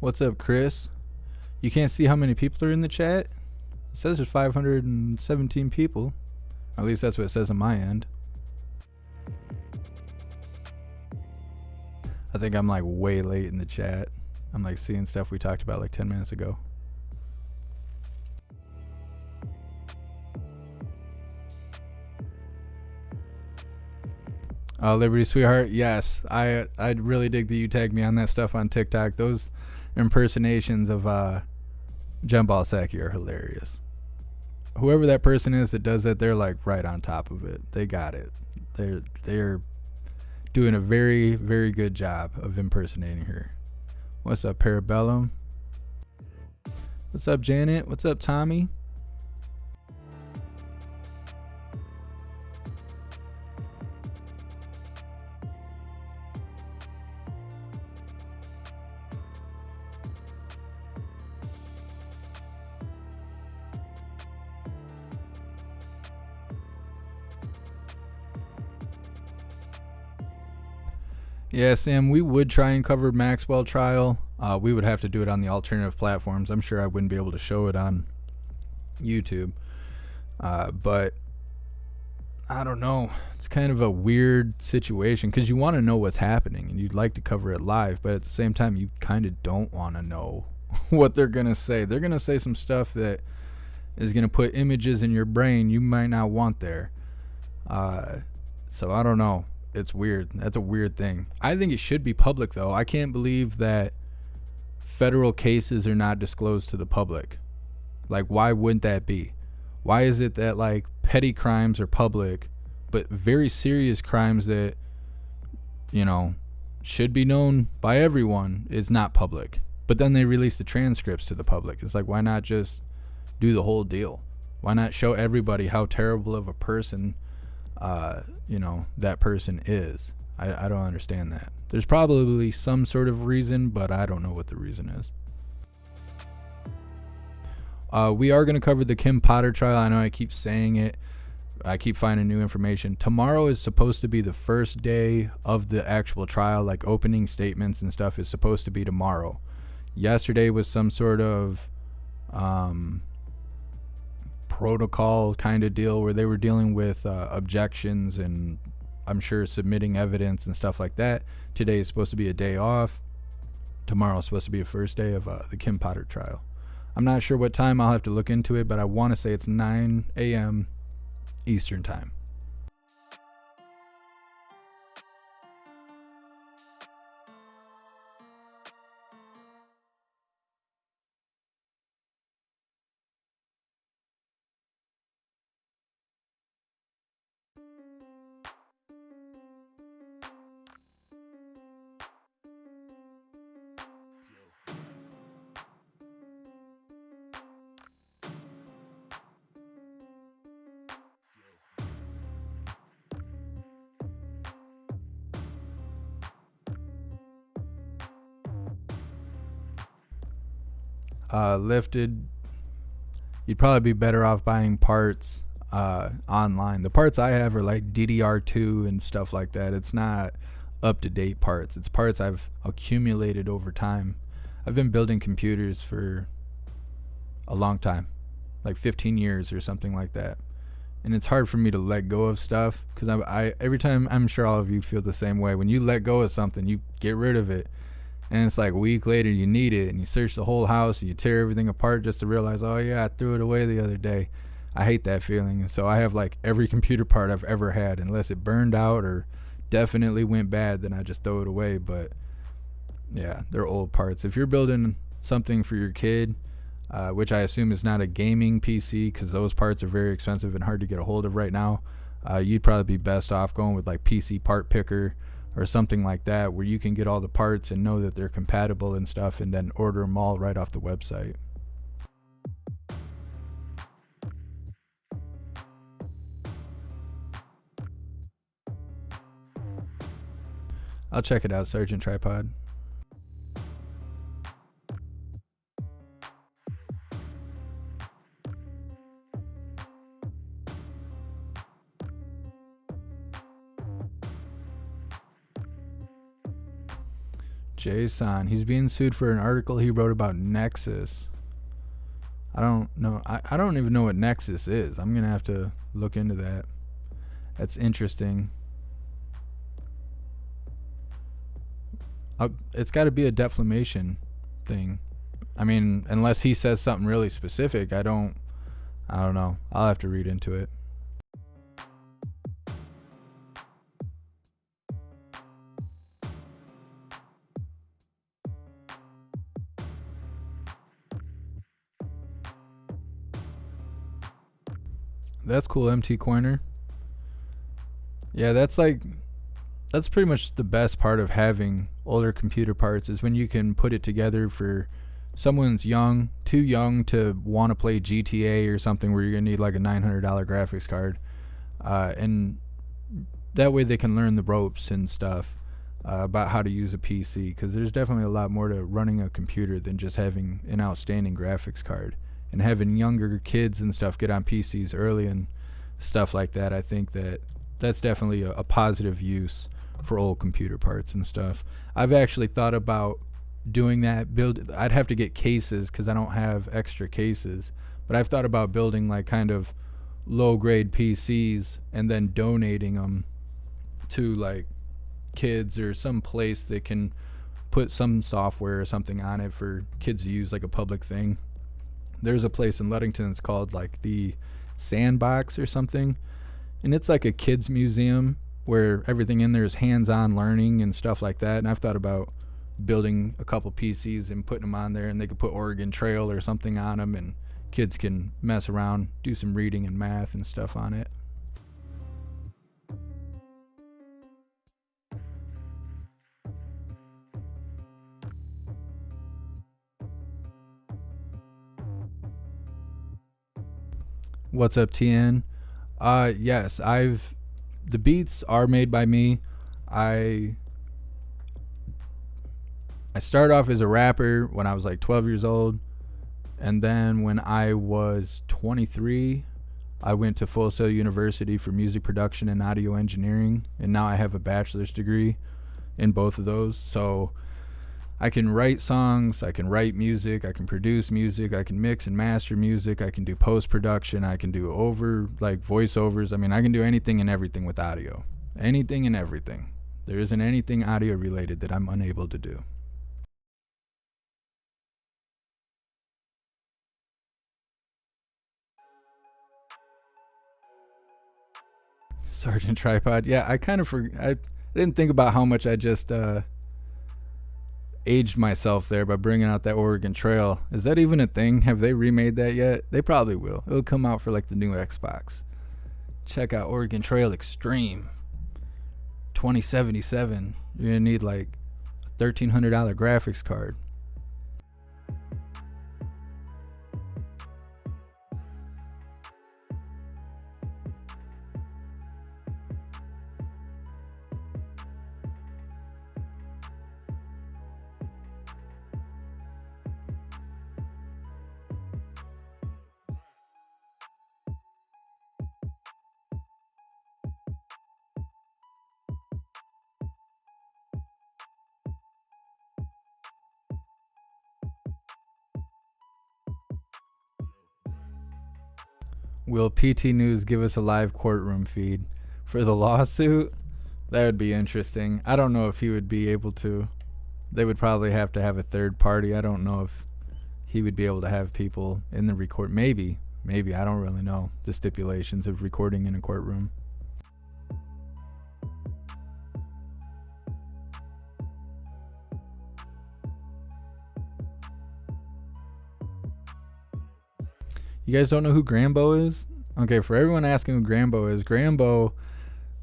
What's up, Chris? You can't see how many people are in the chat? It says there's 517 people. At least that's what it says on my end. I think I'm like way late in the chat. I'm like seeing stuff we talked about like 10 minutes ago. Liberty Sweetheart, yes. I really dig that you tagged me on that stuff on TikTok. Those impersonations of Jen Psaki are hilarious. Whoever that person is that does that, they're like right on top of it. They got it. They're doing a very, very good job of impersonating her. What's up, Parabellum? What's up, Janet? What's up, Tommy? Yeah, Sam, we would try and cover Maxwell trial. We would have to do it on the alternative platforms. I'm sure I wouldn't be able to show it on YouTube. But I don't know. It's kind of a weird situation because you want to know what's happening and you'd like to cover it live, but at the same time, you kind of don't want to know what they're going to say. They're going to say some stuff that is going to put images in your brain you might not want there. So I don't know. It's weird. That's a weird thing. I think it should be public, though. I can't believe that federal cases are not disclosed to the public. Like, why wouldn't that be? Why is it that, like, petty crimes are public, but very serious crimes that, you know, should be known by everyone is not public? But then they release the transcripts to the public. It's like, why not just do the whole deal? Why not show everybody how terrible of a person that person is? I don't understand that. There's probably some sort of reason, but I don't know what the reason is. We are going to cover the Kim Potter trial. I know I keep saying it. I keep finding new information. Tomorrow is supposed to be the first day of the actual trial. Like opening statements and stuff is supposed to be tomorrow. Yesterday was some sort of protocol kind of deal where they were dealing with objections and I'm sure submitting evidence and stuff like that. Today is supposed to be a day off. Tomorrow is supposed to be the first day of the Kim Potter trial. I'm not sure what time. I'll have to look into it, but I want to say it's 9 a.m. Eastern time. Lifted, you'd probably be better off buying parts online. The parts I have are like DDR2 and stuff like that. It's not up-to-date parts. It's parts I've accumulated over time. I've been building computers for a long time, like 15 years or something like that. And it's hard for me to let go of stuff because I every time, I'm sure all of you feel the same way. When you let go of something, you get rid of it. And it's like a week later, you need it, and you search the whole house, and you tear everything apart just to realize, oh yeah, I threw it away the other day. I hate that feeling. And so I have like every computer part I've ever had, unless it burned out or definitely went bad, then I just throw it away. But yeah, they're old parts. If you're building something for your kid, which I assume is not a gaming PC, because those parts are very expensive and hard to get a hold of right now, you'd probably be best off going with like PC Part Picker or something like that, where you can get all the parts and know that they're compatible and stuff, and then order them all right off the website. I'll check it out, Sergeant Tripod. Jason, he's being sued for an article he wrote about Nexus. I don't know. I don't even know what Nexus is. I'm going to have to look into that. That's interesting. It's got to be a defamation thing. I mean, unless he says something really specific, I don't know. I'll have to read into it. That's cool, MT Coiner. Yeah, that's pretty much the best part of having older computer parts, is when you can put it together for someone's too young to want to play GTA or something, where you're going to need like a $900 graphics card. And that way they can learn the ropes and stuff about how to use a PC, because there's definitely a lot more to running a computer than just having an outstanding graphics card. And having younger kids and stuff get on PCs early and stuff like that, I think that's definitely a positive use for old computer parts and stuff. I've actually thought about doing that. I'd have to get cases because I don't have extra cases, but I've thought about building like kind of low grade PCs and then donating them to like kids or some place that can put some software or something on it for kids to use, like a public thing. There's a place in Ludington that's called like the Sandbox or something, and it's like a kids museum where everything in there is hands-on learning and stuff like that. And I've thought about building a couple PCs and putting them on there, and they could put Oregon Trail or something on them, and kids can mess around, do some reading and math and stuff on it. What's up, TN? Yes, the beats are made by me. I started off as a rapper when I was like 12 years old, and then when I was 23, I went to Full Sail University for music production and audio engineering, and now I have a bachelor's degree in both of those. So I can write songs, I can write music, I can produce music, I can mix and master music, I can do post-production, I can do voiceovers. I mean, I can do anything and everything with audio. Anything and everything. There isn't anything audio related that I'm unable to do. Sergeant Tripod. Yeah, I kind of I didn't think about how much I just aged myself there by bringing out that Oregon Trail. Is that even a thing? Have they remade that yet? They probably will. It'll come out for like the new Xbox. Check out Oregon Trail Extreme 2077. You're gonna need like a $1,300 graphics card. Will PT News give us a live courtroom feed for the lawsuit? That would be interesting. I don't know if he would be able to. They would probably have to have a third party. I don't know if he would be able to have people in the record. Maybe. I don't really know the stipulations of recording in a courtroom. You guys don't know who Grambo is? Okay, for everyone asking who Grambo is, Grambo,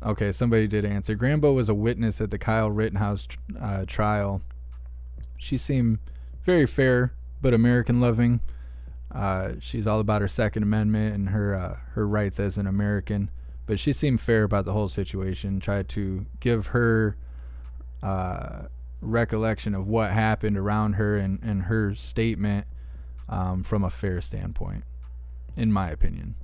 okay, somebody did answer. Grambo was a witness at the Kyle Rittenhouse trial. She seemed very fair, but American loving. She's all about her Second Amendment and her rights as an American. But she seemed fair about the whole situation, tried to give her recollection of what happened around her and her statement from a fair standpoint, in my opinion.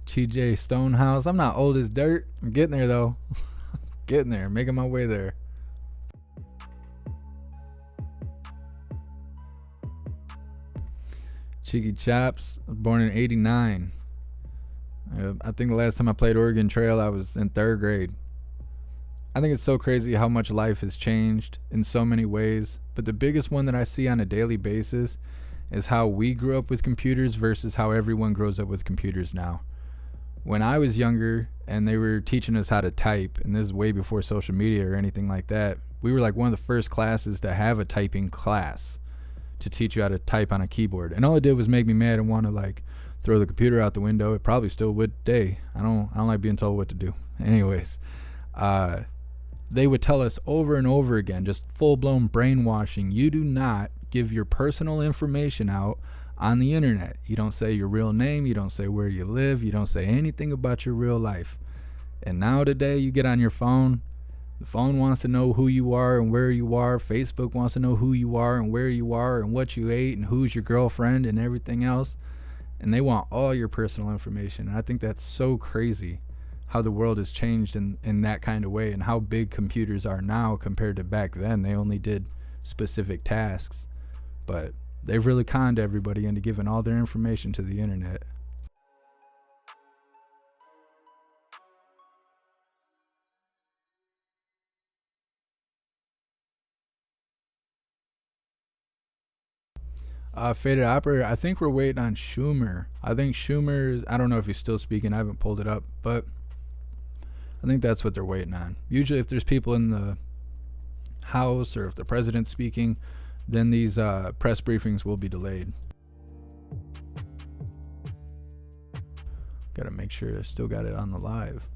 TJ Stonehouse. I'm not old as dirt. I'm getting there though. Getting there. Making my way there. Cheeky Chops. Born in 89. I think the last time I played Oregon Trail, I was in 3rd grade. I think it's so crazy how much life has changed in so many ways. But the biggest one that I see on a daily basis is how we grew up with computers versus how everyone grows up with computers now. When I was younger and they were teaching us how to type, and this is way before social media or anything like that, we were like one of the first classes to have a typing class to teach you how to type on a keyboard. And all it did was make me mad and want to like throw the computer out the window. It probably still would today. I don't like being told what to do. Anyways, they would tell us over and over again, just full-blown brainwashing. You do not give your personal information out on the internet. You don't say your real name. You don't say where you live. You don't say anything about your real life. And now today you get on your phone. The phone wants to know who you are and where you are. Facebook wants to know who you are and where you are and what you ate and who's your girlfriend and everything else. And they want all your personal information. And I think that's so crazy how the world has changed in that kind of way, and how big computers are now compared to back then. They only did specific tasks. But they've really conned everybody into giving all their information to the internet. Faded Operator, I think we're waiting on Schumer. I think Schumer, I don't know if he's still speaking. I haven't pulled it up, but I think that's what they're waiting on. Usually if there's people in the House or if the president's speaking, then these press briefings will be delayed. Gotta make sure I still got it on the live.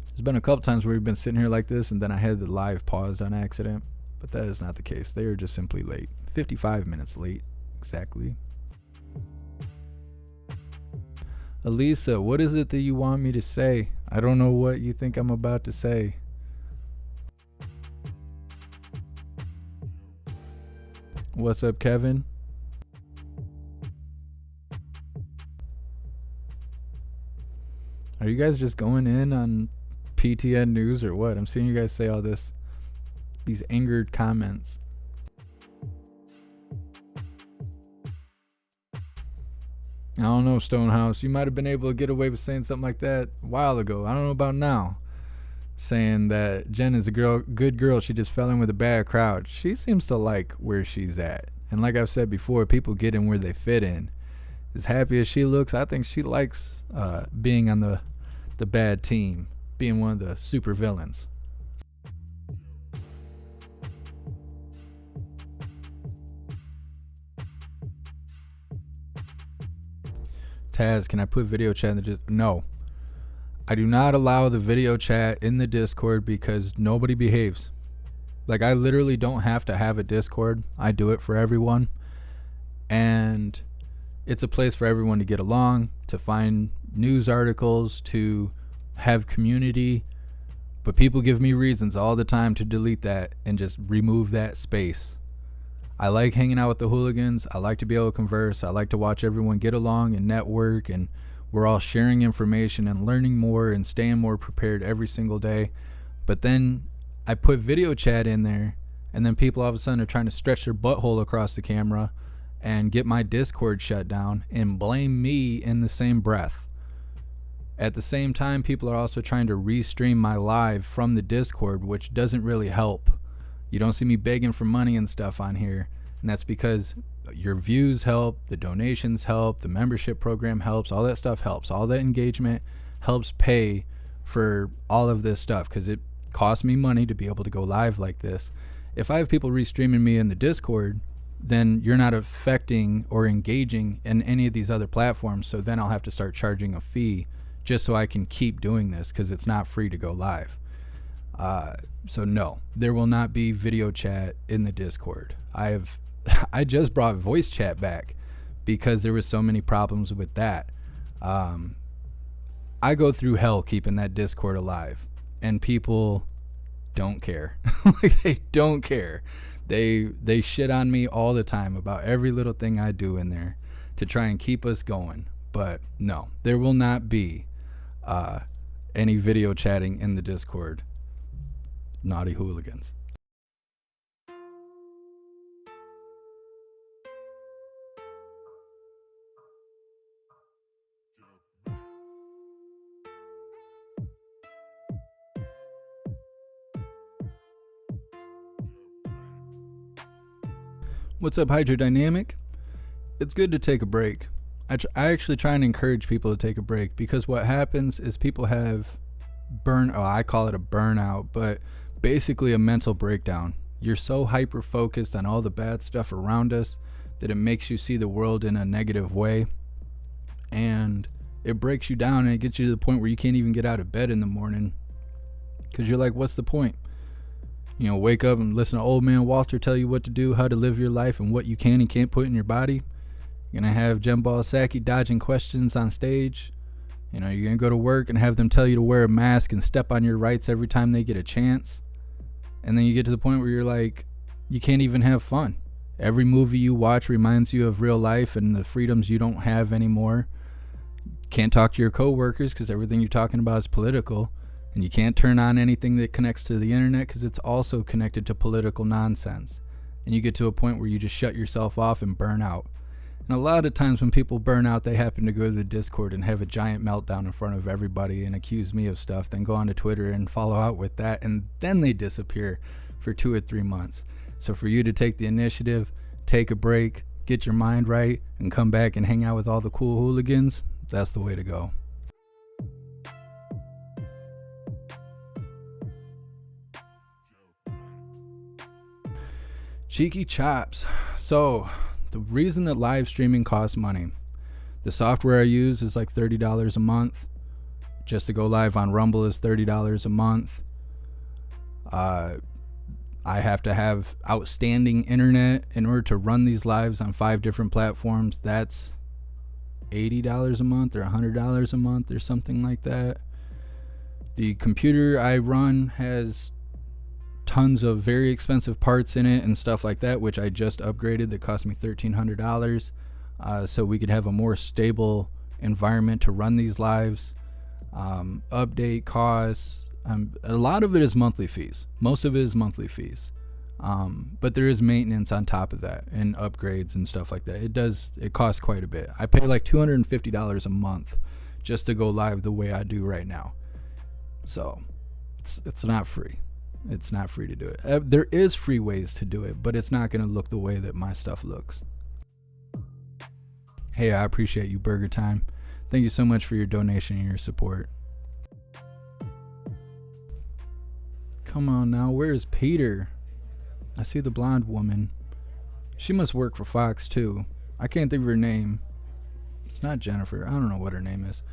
There's been a couple times where we've been sitting here like this and then I had the live paused on accident, but that is not the case. They are just simply late. 55 minutes late, exactly. Elisa, what is it that you want me to say? I don't know what you think I'm about to say. What's up, Kevin? Are you guys just going in on PTN news or what? I'm seeing you guys say all these angered comments. I don't know, Stonehouse. You might have been able to get away with saying something like that a while ago. I don't know about now. Saying that Jen is a good girl. She just fell in with a bad crowd. She seems to like where she's at. And like I've said before, people get in where they fit in. As happy as she looks, I think she likes being on the bad team, being one of the super villains. Taz, can I put video chat in the Discord? No. I do not allow the video chat in the Discord because nobody behaves. Like, I literally don't have to have a Discord. I do it for everyone. And it's a place for everyone to get along, to find news articles, to have community. But people give me reasons all the time to delete that and just remove that space. I like hanging out with the hooligans. I like to be able to converse. I like to watch everyone get along and network, and we're all sharing information and learning more and staying more prepared every single day. But then I put video chat in there, and then people all of a sudden are trying to stretch their butthole across the camera and get my Discord shut down and blame me in the same breath. At the same time, people are also trying to restream my live from the Discord, which doesn't really help. You don't see me begging for money and stuff on here, and that's because your views help, the donations help, the membership program helps, all that stuff helps. All that engagement helps pay for all of this stuff, because it costs me money to be able to go live like this. If I have people restreaming me in the Discord, then you're not affecting or engaging in any of these other platforms, so then I'll have to start charging a fee just so I can keep doing this, because it's not free to go live. So no, there will not be video chat in the Discord. I just brought voice chat back because there was so many problems with that. I go through hell keeping that Discord alive, and people don't care. Like, they don't care. They shit on me all the time about every little thing I do in there to try and keep us going. But no, there will not be any video chatting in the Discord. Naughty hooligans. What's up, Hydrodynamic? It's good to take a break. I actually try and encourage people to take a break, because what happens is people have I call it a burnout, but basically a mental breakdown. You're so hyper focused on all the bad stuff around us that it makes you see the world in a negative way, and it breaks you down, and it gets you to the point where you can't even get out of bed in the morning, because you're like, what's the point? You know, wake up and listen to old man Walter tell you what to do, how to live your life, and what you can and can't put in your body. You're gonna have Psaki dodging questions on stage. You know, you're gonna go to work and have them tell you to wear a mask and step on your rights every time they get a chance. And then you get to the point where you're like, you can't even have fun. Every movie you watch reminds you of real life and the freedoms you don't have anymore. Can't talk to your coworkers because everything you're talking about is political. And you can't turn on anything that connects to the internet because it's also connected to political nonsense. And you get to a point where you just shut yourself off and burn out. And a lot of times when people burn out, they happen to go to the Discord and have a giant meltdown in front of everybody and accuse me of stuff, then go on to Twitter and follow out with that, and then they disappear for 2 or 3 months. So for you to take the initiative, take a break, get your mind right, and come back and hang out with all the cool hooligans, that's the way to go. Cheeky chops. So the reason that live streaming costs money, the software I use is like $30 a month. Just to go live on Rumble is $30 a month. I have to have outstanding internet in order to run these lives on 5 different platforms. That's $80 a month or $100 a month or something like that. The computer I run has tons of very expensive parts in it and stuff like that, which I just upgraded, that cost me $1,300, so we could have a more stable environment to run these lives. Update costs, a lot of it is monthly fees. Most of it is monthly fees, but there is maintenance on top of that and upgrades and stuff like that. It costs quite a bit. I pay like $250 a month just to go live the way I do right now, so it's not free. It's not free to do it. There is free ways to do it, but it's not going to look the way that my stuff looks. Hey, I appreciate you, Burger Time. Thank you so much for your donation and your support. Come on now, where's Peter? I see the blonde woman. She must work for Fox too. I can't think of her name. It's not Jennifer. I don't know what her name is.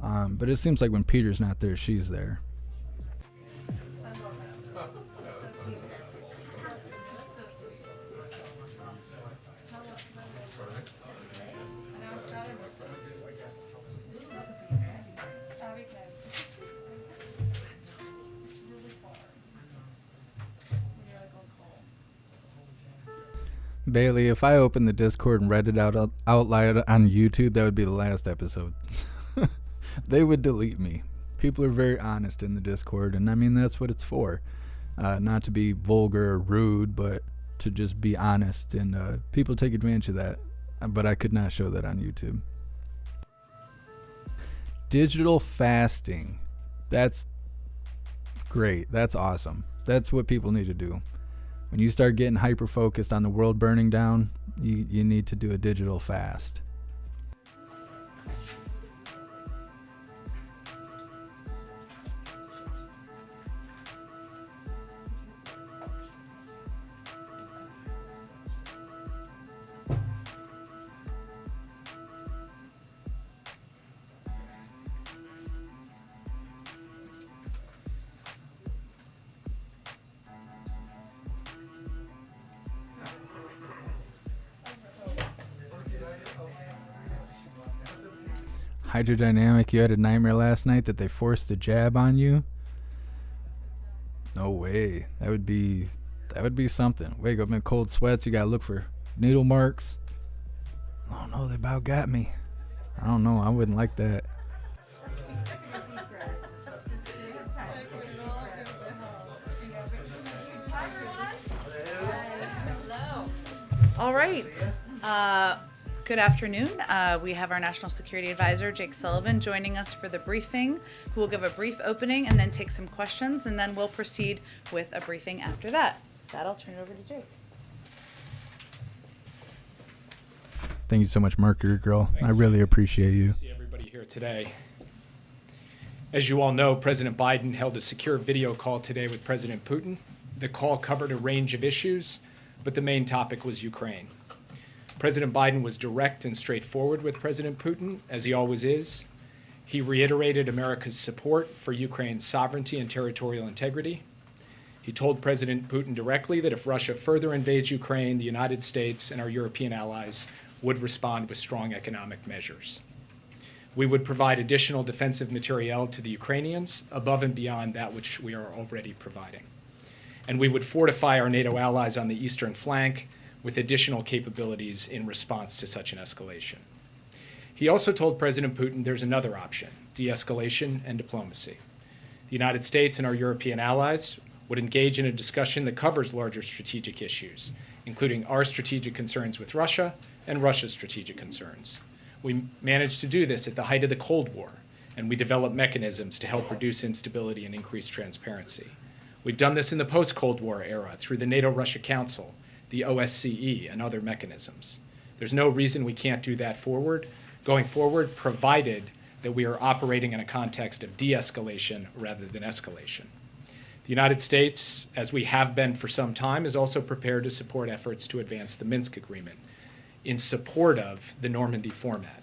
But it seems like when Peter's not there, she's there. Bailey, if I opened the Discord and read it out loud on YouTube, that would be the last episode. They would delete me. People are very honest in the Discord, and I mean, that's what it's for. Not to be vulgar or rude, but to just be honest, and people take advantage of that. But I could not show that on YouTube. Digital fasting. That's great. That's awesome. That's what people need to do. When you start getting hyper focused on the world burning down, you need to do a digital fast. Hydrodynamic, you had a nightmare last night that they forced a jab on you? No way. That would be something. Wake up in cold sweats, you gotta look for needle marks. Oh no, they about got me. I don't know, I wouldn't like that. All right. Good afternoon. We have our National Security Advisor, Jake Sullivan, joining us for the briefing, who will give a brief opening and then take some questions, and then we'll proceed with a briefing after that. With that, I'll turn it over to Jake. Thank you so much, Mercury Girl. Thanks. I really appreciate you. See everybody here today. As you all know, President Biden held a secure video call today with President Putin. The call covered a range of issues, but the main topic was Ukraine. President Biden was direct and straightforward with President Putin, as he always is. He reiterated America's support for Ukraine's sovereignty and territorial integrity. He told President Putin directly that if Russia further invades Ukraine, the United States and our European allies would respond with strong economic measures. We would provide additional defensive materiel to the Ukrainians above and beyond that which we are already providing. And we would fortify our NATO allies on the eastern flank with additional capabilities in response to such an escalation. He also told President Putin there's another option, de-escalation and diplomacy. The United States and our European allies would engage in a discussion that covers larger strategic issues, including our strategic concerns with Russia and Russia's strategic concerns. We managed to do this at the height of the Cold War, and we developed mechanisms to help reduce instability and increase transparency. We've done this in the post-Cold War era through the NATO-Russia Council, the OSCE, and other mechanisms. There's no reason we can't do that going forward, provided that we are operating in a context of de-escalation rather than escalation. The United States, as we have been for some time, is also prepared to support efforts to advance the Minsk Agreement in support of the Normandy format.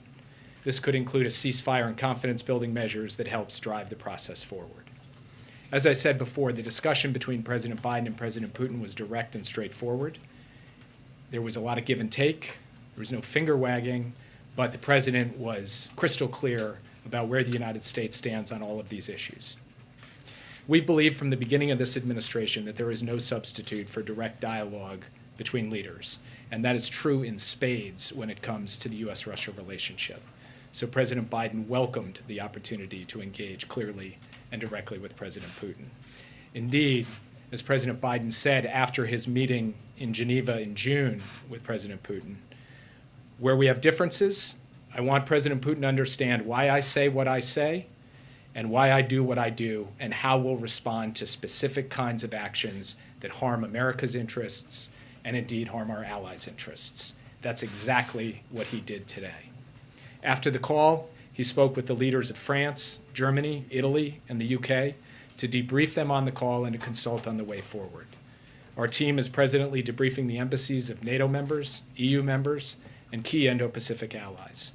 This could include a ceasefire and confidence-building measures that helps drive the process forward. As I said before, the discussion between President Biden and President Putin was direct and straightforward. There was a lot of give and take. There was no finger wagging, but the president was crystal clear about where the United States stands on all of these issues. We believe from the beginning of this administration that there is no substitute for direct dialogue between leaders, and that is true in spades when it comes to the U.S.-Russia relationship. So President Biden welcomed the opportunity to engage clearly and directly with President Putin. Indeed, as President Biden said after his meeting in Geneva in June with President Putin, where we have differences, I want President Putin to understand why I say what I say and why I do what I do and how we'll respond to specific kinds of actions that harm America's interests and indeed harm our allies' interests. That's exactly what he did today. After the call, he spoke with the leaders of France, Germany, Italy, and the UK to debrief them on the call and to consult on the way forward. Our team is presently debriefing the embassies of NATO members, EU members, and key Indo-Pacific allies.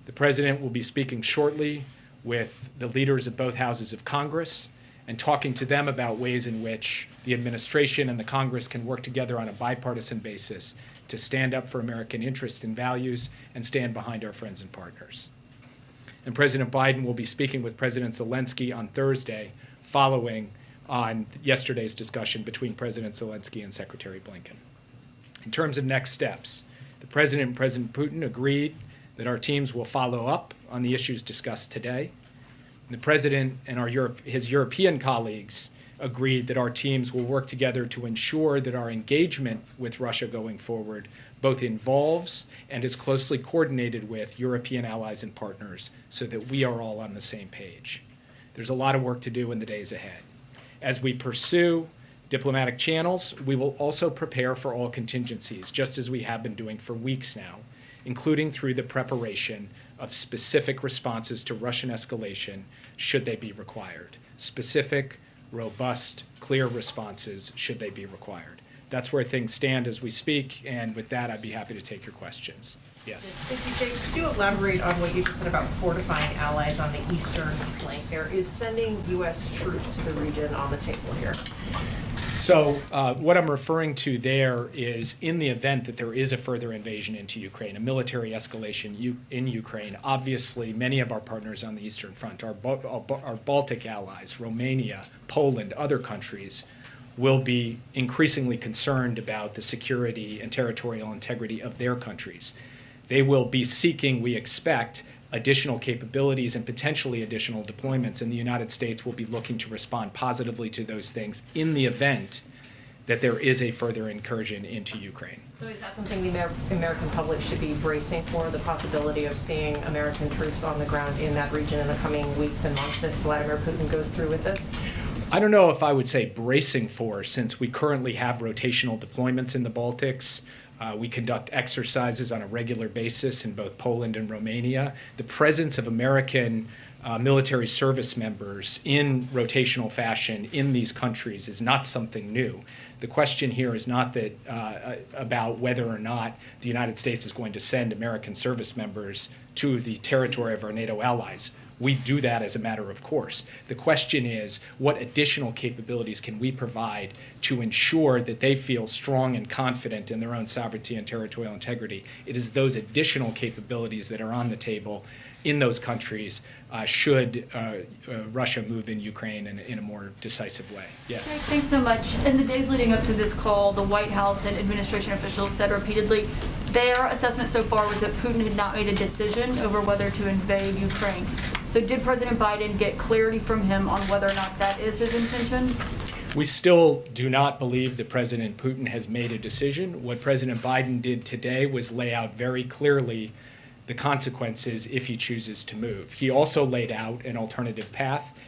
The president will be speaking shortly with the leaders of both houses of Congress and talking to them about ways in which the administration and the Congress can work together on a bipartisan basis to stand up for American interests and values and stand behind our friends and partners. And President Biden will be speaking with President Zelensky on Thursday, following on yesterday's discussion between President Zelensky and Secretary Blinken. In terms of next steps, the President and President Putin agreed that our teams will follow up on the issues discussed today. The President and his European colleagues agreed that our teams will work together to ensure that our engagement with Russia going forward both involves and is closely coordinated with European allies and partners so that we are all on the same page. There's a lot of work to do in the days ahead. As we pursue diplomatic channels, we will also prepare for all contingencies, just as we have been doing for weeks now, including through the preparation of specific responses to Russian escalation should they be required. Specific, robust, clear responses should they be required. That's where things stand as we speak, and with that, I'd be happy to take your questions. Yes. Thank you, Jake. Could you elaborate on what you just said about fortifying allies on the eastern flank there? Is sending U.S. troops to the region on the table here? So what I'm referring to there is in the event that there is a further invasion into Ukraine, a military escalation in Ukraine, obviously many of our partners on the Eastern Front, our Baltic allies, Romania, Poland, other countries, will be increasingly concerned about the security and territorial integrity of their countries. They will be seeking, we expect, additional capabilities and potentially additional deployments, and the United States will be looking to respond positively to those things in the event that there is a further incursion into Ukraine. So is that something the American public should be bracing for, the possibility of seeing American troops on the ground in that region in the coming weeks and months if Vladimir Putin goes through with this? I don't know if I would say bracing for, since we currently have rotational deployments in the Baltics. We conduct exercises on a regular basis in both Poland and Romania. The presence of American military service members in rotational fashion in these countries is not something new. The question here is not that about whether or not the United States is going to send American service members to the territory of our NATO allies. We do that as a matter of course. The question is, what additional capabilities can we provide to ensure that they feel strong and confident in their own sovereignty and territorial integrity? It is those additional capabilities that are on the table in those countries should Russia move in Ukraine in a more decisive way. Yes. Great, thanks so much. In the days leading up to this call, the White House and administration officials said repeatedly their assessment so far was that Putin had not made a decision over whether to invade Ukraine. So did President Biden get clarity from him on whether or not that is his intention? We still do not believe that President Putin has made a decision. What President Biden did today was lay out very clearly the consequences if he chooses to move. He also laid out an alternative path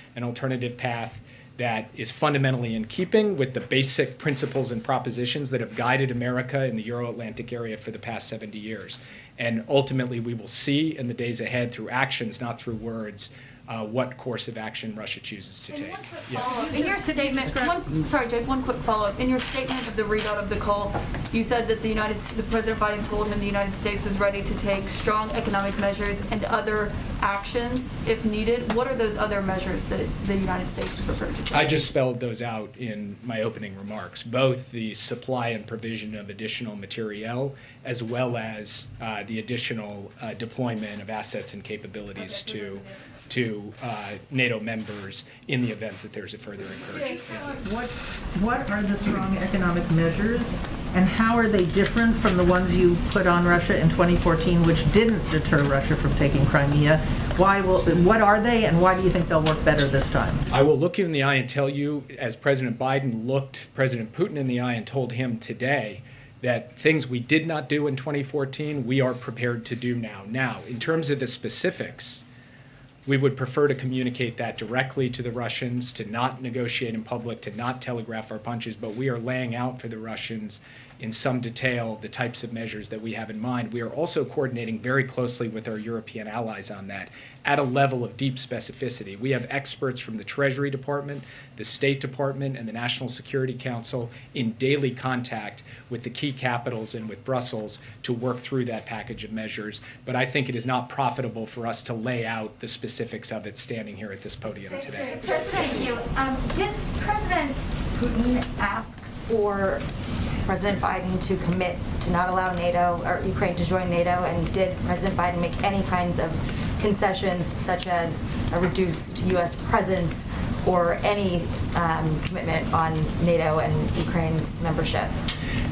that is fundamentally in keeping with the basic principles and propositions that have guided America in the Euro-Atlantic area for the past 70 years. And ultimately, we will see in the days ahead through actions, not through words, what course of action Russia chooses to take. Yes. In your statement, one quick follow-up. In your statement of the readout of the call, you said that the President Biden told him the United States was ready to take strong economic measures and other actions if needed. What are those other measures that the United States is prepared to take? I just spelled those out in my opening remarks, both the supply and provision of additional materiel as well as the additional deployment of assets and capabilities to NATO members in the event that there's a further incursion. What are the strong economic measures, and how are they different from the ones you put on Russia in 2014, which didn't deter Russia from taking Crimea? What are they, and why do you think they'll work better this time? I will look you in the eye and tell you, as President Biden looked President Putin in the eye and told him today, that things we did not do in 2014, we are prepared to do now. Now, in terms of the specifics, we would prefer to communicate that directly to the Russians, to not negotiate in public, to not telegraph our punches, but we are laying out for the Russians in some detail the types of measures that we have in mind. We are also coordinating very closely with our European allies on that at a level of deep specificity. We have experts from the Treasury Department, the State Department, and the National Security Council in daily contact with the key capitals and with Brussels to work through that package of measures. But I think it is not profitable for us to lay out the specifics of it standing here at this podium today. Thank you. Did President Putin ask for President Biden to commit to not allow NATO or Ukraine to join NATO, and did President Biden make any kinds of concessions such as a reduced U.S. presence or any commitment on NATO and Ukraine's membership?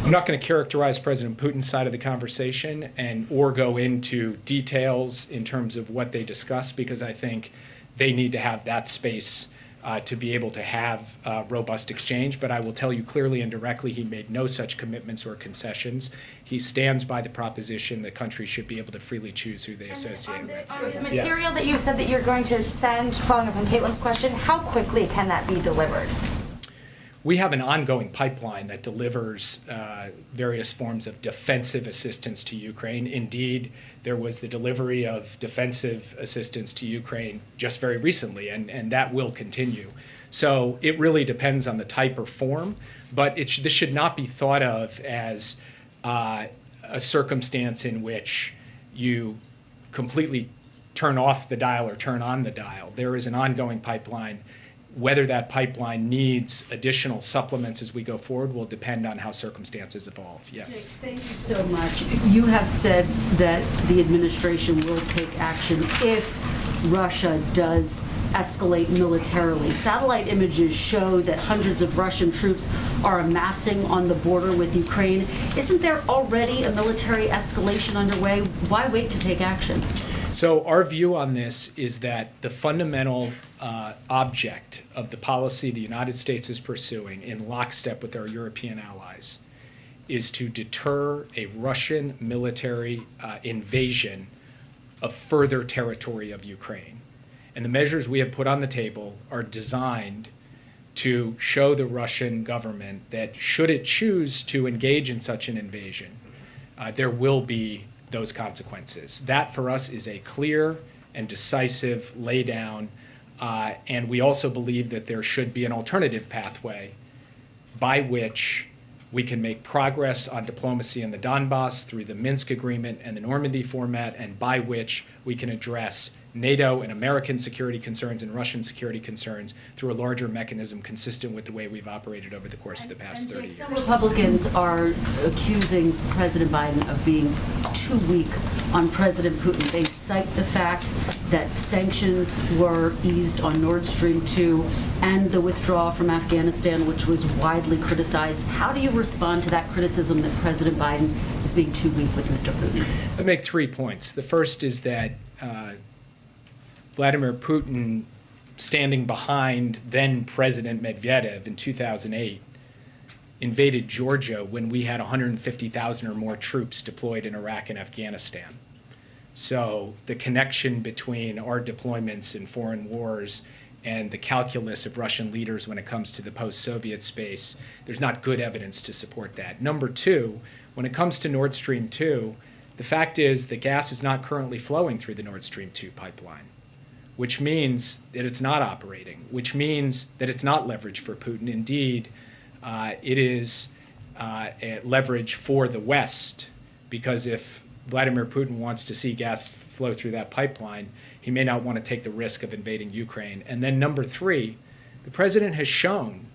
I'm not going to characterize President Putin's side of the conversation or go into details in terms of what they discussed, because I think they need to have that space to be able to have robust exchange. But I will tell you clearly and directly, he made no such commitments or concessions. He stands by the proposition that countries should be able to freely choose who they associate with. On the material that you said that you're going to send, following up on Caitlin's question, how quickly can that be delivered? We have an ongoing pipeline that delivers various forms of defensive assistance to Ukraine. Indeed, there was the delivery of defensive assistance to Ukraine just very recently, and that will continue. So it really depends on the type or form, but this should not be thought of as a circumstance in which you completely turn off the dial or turn on the dial. There is an ongoing pipeline. Whether that pipeline needs additional supplements as we go forward will depend on how circumstances evolve. Yes. Thank you so much. You have said that the administration will take action if Russia does escalate militarily. Satellite images show that hundreds of Russian troops are amassing on the border with Ukraine. Isn't there already a military escalation underway? Why wait to take action? So our view on this is that the fundamental object of the policy the United States is pursuing in lockstep with our European allies is to deter a Russian military invasion of further territory of Ukraine. And the measures we have put on the table are designed to show the Russian government that should it choose to engage in such an invasion, there will be those consequences. That for us is a clear and decisive laydown, and we also believe that there should be an alternative pathway by which we can make progress on diplomacy in the Donbass through the Minsk agreement and the Normandy format, and by which we can address NATO and American security concerns and Russian security concerns through a larger mechanism consistent with the way we've operated over the course of the past 30 years. Some Republicans are accusing President Biden of being too weak on President Putin. They cite the fact that sanctions were eased on Nord Stream 2 and the withdrawal from Afghanistan, which was widely criticized. How do you respond to that criticism that President Biden is being too weak with Mr. Putin? I'll make 3 points. The first is that Vladimir Putin, standing behind then President Medvedev in 2008, invaded Georgia when we had 150,000 or more troops deployed in Iraq and Afghanistan. So the connection between our deployments in foreign wars and the calculus of Russian leaders when it comes to the post-Soviet space, there's not good evidence to support that. Number 2, when it comes to Nord Stream 2, the fact is that gas is not currently flowing through the Nord Stream 2 pipeline, which means that it's not operating, which means that it's not leverage for Putin. Indeed, it is a leverage for the West, because if Vladimir Putin wants to see gas flow through that pipeline, he may not want to take the risk of invading Ukraine. And then number 3, the president has shown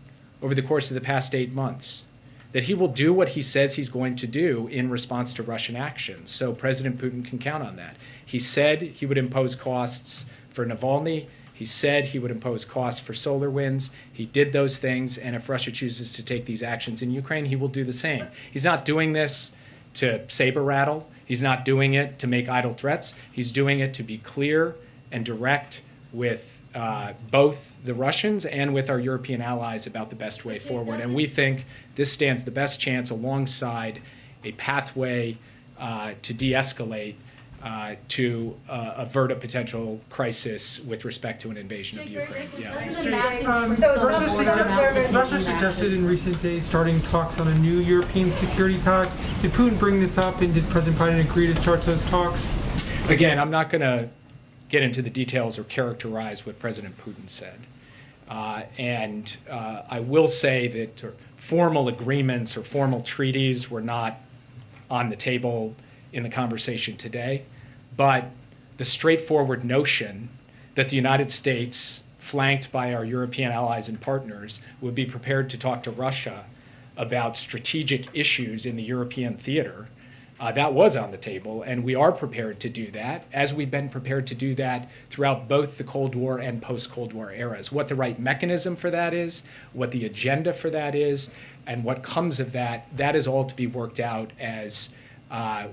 over the course of the past 8 months that he will do what he says he's going to do in response to Russian actions. So President Putin can count on that. He said he would impose costs for Navalny. He said he would impose costs for SolarWinds. He did those things, and if Russia chooses to take these actions in Ukraine, he will do the same. He's not doing this to saber rattle. He's not doing it to make idle threats. He's doing it to be clear and direct with both the Russians and with our European allies about the best way forward. And we think this stands the best chance alongside a pathway to de-escalate to avert a potential crisis with respect to an invasion of Ukraine. Russia suggested in recent days starting talks on a new European security pact. Did Putin bring this up, and did President Biden agree to start those talks? Again, I'm not going to get into the details or characterize what President Putin said. I will say that formal agreements or formal treaties were not on the table in the conversation today, but the straightforward notion that the United States, flanked by our European allies and partners, would be prepared to talk to Russia about strategic issues in the European theater, that was on the table, and we are prepared to do that, as we've been prepared to do that throughout both the Cold War and post-Cold War eras. What the right mechanism for that is, what the agenda for that is, and what comes of that, that is all to be worked out as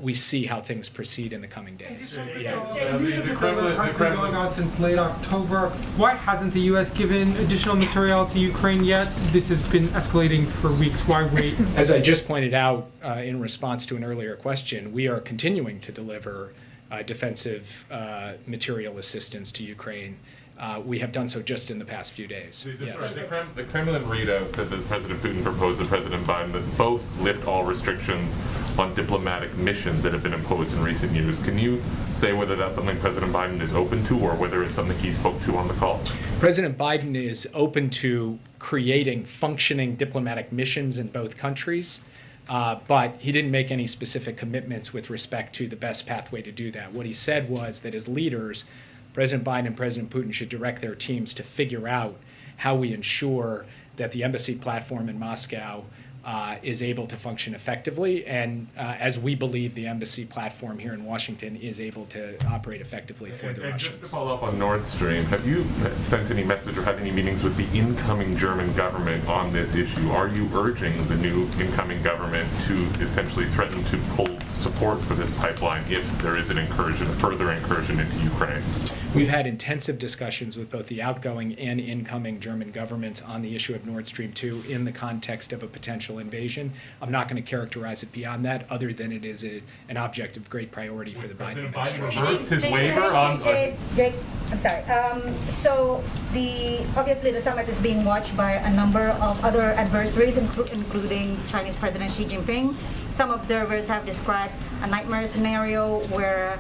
we see how things proceed in the coming days. Yeah. The Kremlin has been going on since late October. Why hasn't the U.S. given additional material to Ukraine yet? This has been escalating for weeks. Why wait? As I just pointed out in response to an earlier question, we are continuing to deliver defensive material assistance to Ukraine. We have done so just in the past few days. Yes. The Kremlin readout said that President Putin proposed to President Biden that both lift all restrictions on diplomatic missions that have been imposed in recent years. Can you say whether that's something President Biden is open to or whether it's something he spoke to on the call? President Biden is open to creating functioning diplomatic missions in both countries, but he didn't make any specific commitments with respect to the best pathway to do that. What he said was that as leaders, President Biden and President Putin should direct their teams to figure out how we ensure that the embassy platform in Moscow is able to function effectively, and as we believe the embassy platform here in Washington is able to operate effectively for the Russians. Just to follow up on Nord Stream, have you sent any message or had any meetings with the incoming German government on this issue? Are you urging the new incoming government to essentially threaten to pull support for this pipeline if there is a further incursion into Ukraine? We've had intensive discussions with both the outgoing and incoming German governments on the issue of Nord Stream 2 in the context of a potential invasion. I'm not going to characterize it beyond that, other than it is an object of great priority for the Biden administration. Reverse his waiver on... Jake, I'm sorry. So obviously the summit is being watched by a number of other adversaries, including Chinese President Xi Jinping. Some observers have described a nightmare scenario where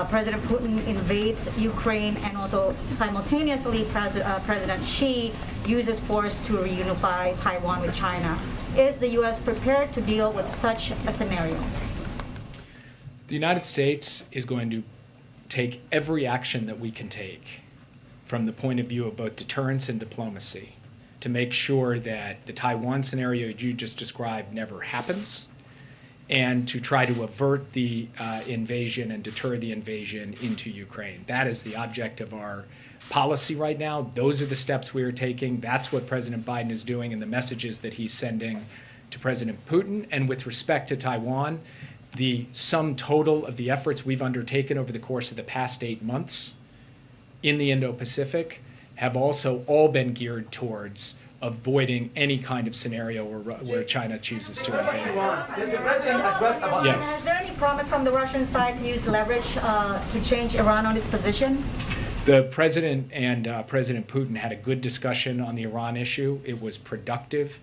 President Putin invades Ukraine and also simultaneously President Xi uses force to reunify Taiwan with China. Is the U.S. prepared to deal with such a scenario? The United States is going to take every action that we can take from the point of view of both deterrence and diplomacy to make sure that the Taiwan scenario you just described never happens, and to try to avert the invasion and deter the invasion into Ukraine. That is the object of our policy right now. Those are the steps we are taking. That's what President Biden is doing and the messages that he's sending to President Putin. And with respect to Taiwan, the sum total of the efforts we've undertaken over the course of the past 8 months in the Indo-Pacific have also all been geared towards avoiding any kind of scenario where China chooses to invade. Yes. Is there any promise from the Russian side to use leverage to change Iran on its position? The president and President Putin had a good discussion on the Iran issue. It was productive.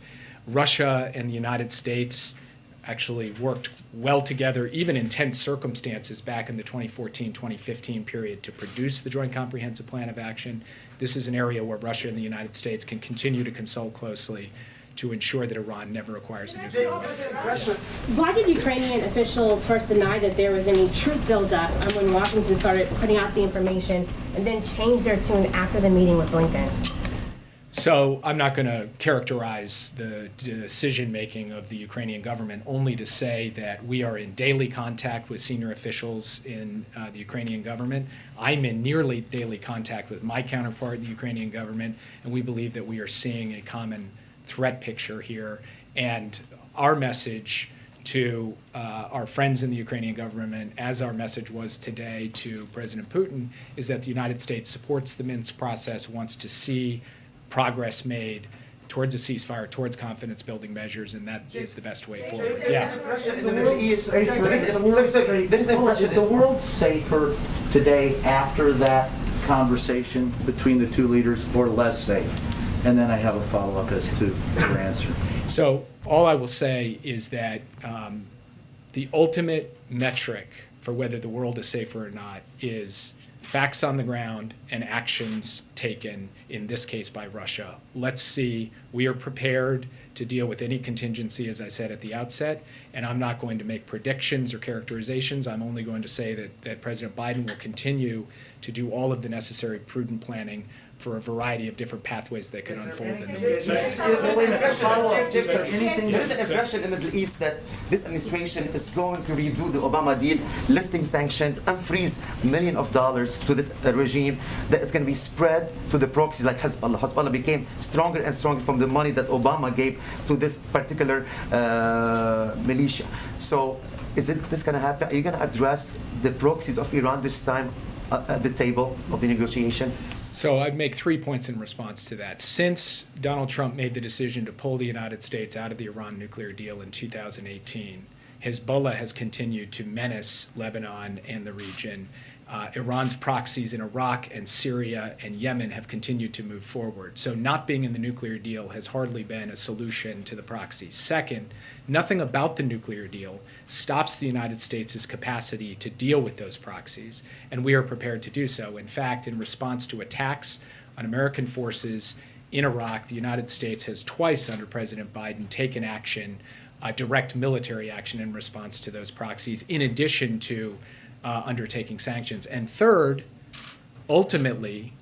Russia and the United States actually worked well together, even in tense circumstances back in the 2014-2015 period, to produce the Joint Comprehensive Plan of Action. This is an area where Russia and the United States can continue to consult closely to ensure that Iran never acquires a nuclear weapon. Why did Ukrainian officials first deny that there was any troop buildup when Washington started putting out the information and then change their tune after the meeting with Blinken? So I'm not going to characterize the decision-making of the Ukrainian government, only to say that we are in daily contact with senior officials in the Ukrainian government. I'm in nearly daily contact with my counterpart in the Ukrainian government, and we believe that we are seeing a common threat picture here. And our message to our friends in the Ukrainian government, as our message was today to President Putin, is that the United States supports the Minsk process, wants to see progress made towards a ceasefire, towards confidence-building measures, and that is the best way forward. Yeah. Is the world safer today after that conversation between the two leaders, or less safe? And then I have a follow-up as to your answer. So all I will say is that the ultimate metric for whether the world is safer or not is facts on the ground and actions taken, in this case by Russia. Let's see. We are prepared to deal with any contingency, as I said at the outset, and I'm not going to make predictions or characterizations. I'm only going to say that President Biden will continue to do all of the necessary prudent planning for a variety of different pathways that could unfold in the Middle East. There is an impression in the Middle East that this administration is going to redo the Obama deal, lifting sanctions and freeze millions of dollars to this regime that is going to be spread to the proxies like Hezbollah. Hezbollah became stronger and stronger from the the money that Obama gave to this particular militia. So is this going to happen? Are you going to address the proxies of Iran this time at the table of the negotiation? So I'd make 3 points in response to that. Since Donald Trump made the decision to pull the United States out of the Iran nuclear deal in 2018, Hezbollah has continued to menace Lebanon and the region. Iran's proxies in Iraq and Syria and Yemen have continued to move forward. So not being in the nuclear deal has hardly been a solution to the proxies. Second, nothing about the nuclear deal stops the United States' capacity to deal with those proxies, and we are prepared to do so. In fact, in response to attacks on American forces in Iraq, the United States has twice under President Biden taken action, direct military action in response to those proxies, in addition to undertaking sanctions. And third, ultimately,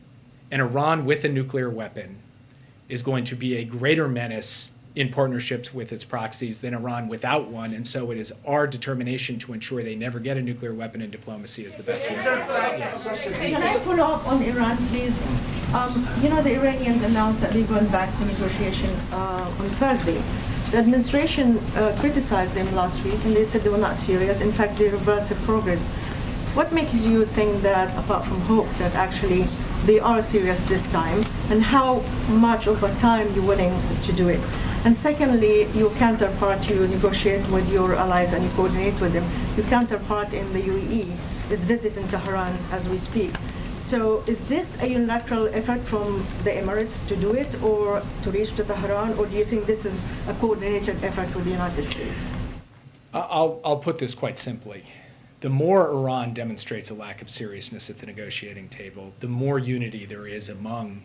an Iran with a nuclear weapon is going to be a greater menace in partnerships with its proxies than Iran without one, and so it is our determination to ensure they never get a nuclear weapon, and diplomacy is the best way. Yes. Can I follow up on Iran, please? The Iranians announced that they're going back to negotiation on Thursday. The administration criticized them last week, and they said they were not serious. In fact, they reversed the progress. What makes you think that, apart from hope, that actually they are serious this time? And how much over time you're willing to do it? And secondly, your counterpart, you negotiate with your allies and you coordinate with them. Your counterpart in the UAE is visiting Tehran as we speak. So is this a unilateral effort from the Emirates to do it or to reach to Tehran, or do you think this is a coordinated effort with the United States? I'll put this quite simply. The more Iran demonstrates a lack of seriousness at the negotiating table, the more unity there is among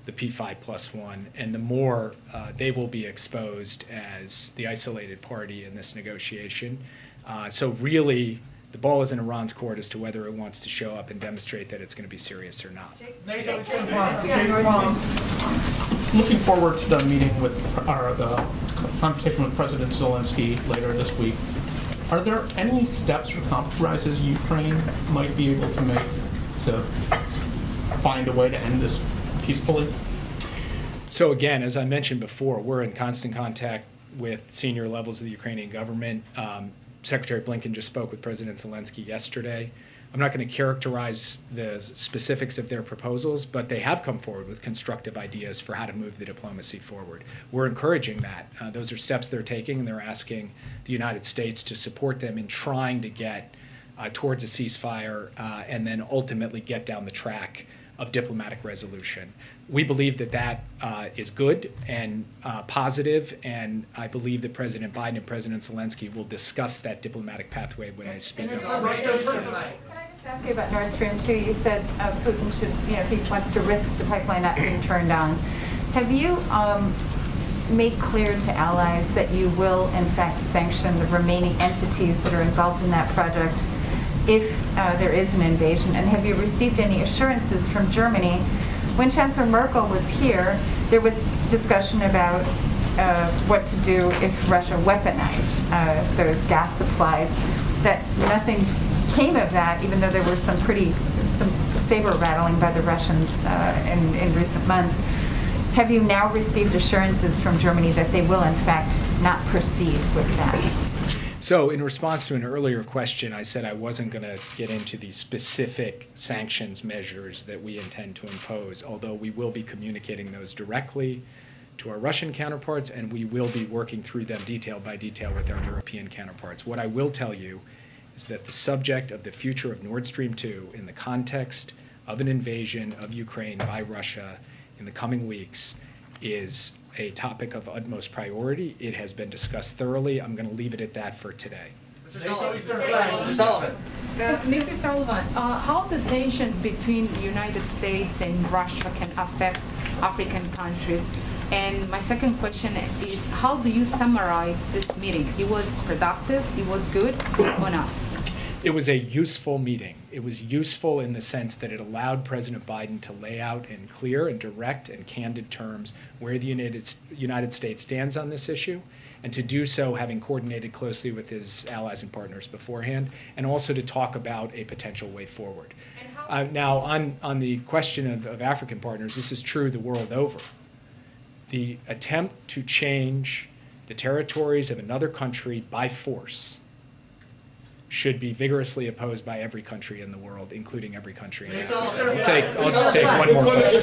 the P5+1, and the more they will be exposed as the isolated party in this negotiation. So really, the ball is in Iran's court as to whether it wants to show up and demonstrate that it's going to be serious or not. Looking forward to the meeting with, or the conversation with President Zelensky later this week, are there any steps or compromises Ukraine might be able to make to find a way to end this peacefully? So again, as I mentioned before, we're in constant contact with senior levels of the Ukrainian government. Secretary Blinken just spoke with President Zelensky yesterday. I'm not going to characterize the specifics of their proposals, but they have come forward with constructive ideas for how to move the diplomacy forward. We're encouraging that. Those are steps they're taking, and they're asking the United States to support them in trying to get towards a ceasefire and then ultimately get down the track of diplomatic resolution. We believe that that is good and positive, and I believe that President Biden and President Zelensky will discuss that diplomatic pathway when they speak on this. Can I just ask you about Nord Stream 2? You said Putin should, if he wants to risk the pipeline not being turned on. Have you made clear to allies that you will, in fact, sanction the remaining entities that are involved in that project if there is an invasion? And have you received any assurances from Germany? When Chancellor Merkel was here, there was discussion about what to do if Russia weaponized those gas supplies. That nothing came of that, even though there were some saber rattling by the Russians in recent months. Have you now received assurances from Germany that they will, in fact, not proceed with that? So in response to an earlier question, I said I wasn't going to get into the specific sanctions measures that we intend to impose, although we will be communicating those directly to our Russian counterparts, and we will be working through them detail by detail with our European counterparts. What I will tell you is that the subject of the future of Nord Stream 2 in the context of an invasion of Ukraine by Russia in the coming weeks is a topic of utmost priority. It has been discussed thoroughly. I'm going to leave it at that for today. Mr. Sullivan. Mrs. Sullivan, how the tensions between the United States and Russia can affect African countries? And my second question is, how do you summarize this meeting? It was productive, it was good, or not? It was a useful meeting. It was useful in the sense that it allowed President Biden to lay out in clear and direct and candid terms where the United States stands on this issue, and to do so having coordinated closely with his allies and partners beforehand, and also to talk about a potential way forward. Now, on the question of African partners, this is true the world over. the attempt to change the territories of another country by force should be vigorously opposed by every country in the world, including every country in Africa. I'll just take one more question.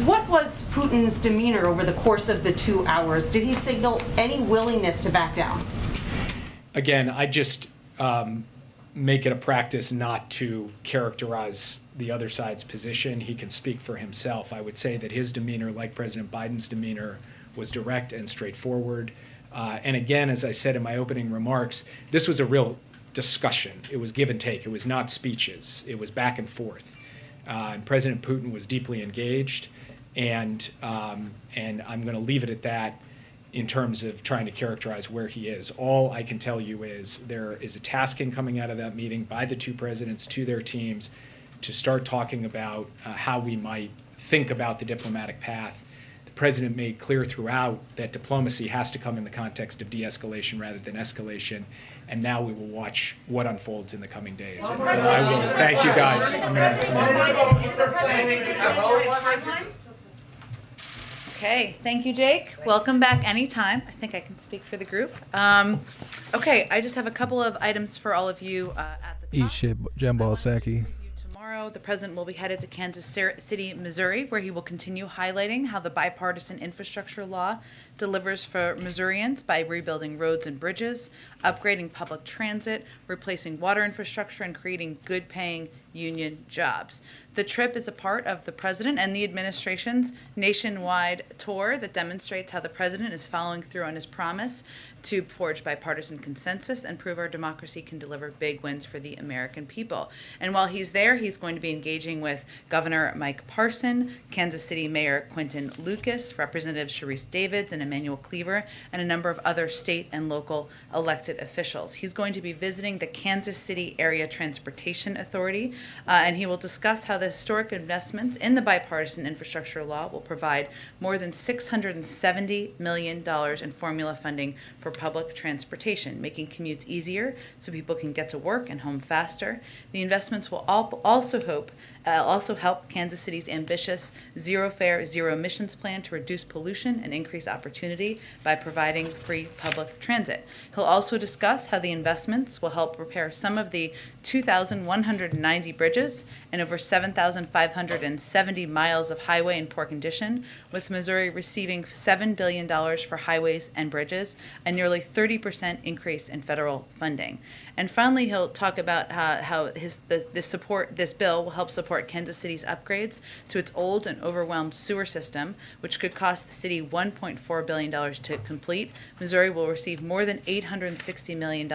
What was Putin's demeanor over the course of the 2 hours? Did he signal any willingness to back down? Again, I just make it a practice not to characterize the other side's position. He can speak for himself. I would say that his demeanor, like President Biden's demeanor, was direct and straightforward. And again, as I said in my opening remarks, this was a real discussion. It was give and take. It was not speeches. It was back and forth. And President Putin was deeply engaged. And I'm going to leave it at that in terms of trying to characterize where he is. All I can tell you is there is a tasking coming out of that meeting by the two presidents to their teams to start talking about how we might think about the diplomatic path. The president made clear throughout that diplomacy has to come in the context of de-escalation rather than escalation, and now we will watch what unfolds in the coming days. And I will thank you guys. I'm going to Okay, thank you, Jake. Welcome back anytime. I think I can speak for the group. Okay, I just have a couple of items for all of you at the top. Eat shit, Jambal Psaki. Tomorrow, the president will be headed to Kansas City, Missouri, where he will continue highlighting how the bipartisan infrastructure law delivers for Missourians by rebuilding roads and bridges, upgrading public transit, replacing water infrastructure, and creating good-paying union jobs. The trip is a part of the president and the administration's nationwide tour that demonstrates how the president is following through on his promise to forge bipartisan consensus and prove our democracy can deliver big wins for the American people. And while he's there, he's going to be engaging with Governor Mike Parson, Kansas City Mayor Quentin Lucas, Representatives Sharice Davids and Emmanuel Cleaver, and a number of other state and local elected officials. He's going to be visiting the Kansas City Area Transportation Authority, and he will discuss how the historic investments in the bipartisan infrastructure law will provide more than $670 million in formula funding for public transportation, making commutes easier so people can get to work and home faster. The investments will also help Kansas City's ambitious zero fare, zero emissions plan to reduce pollution and increase opportunity by providing free public transit. He'll also discuss how the investments will help repair some of the 2,190 bridges and over 7,570 miles of highway in poor condition, with Missouri receiving $7 billion for highways and bridges, a nearly 30% increase in federal funding. And finally, he'll talk about how this bill will help support Kansas City's upgrades to its old and overwhelmed sewer system, which could cost the city $1.4 billion to complete. Missouri will receive more than $860 million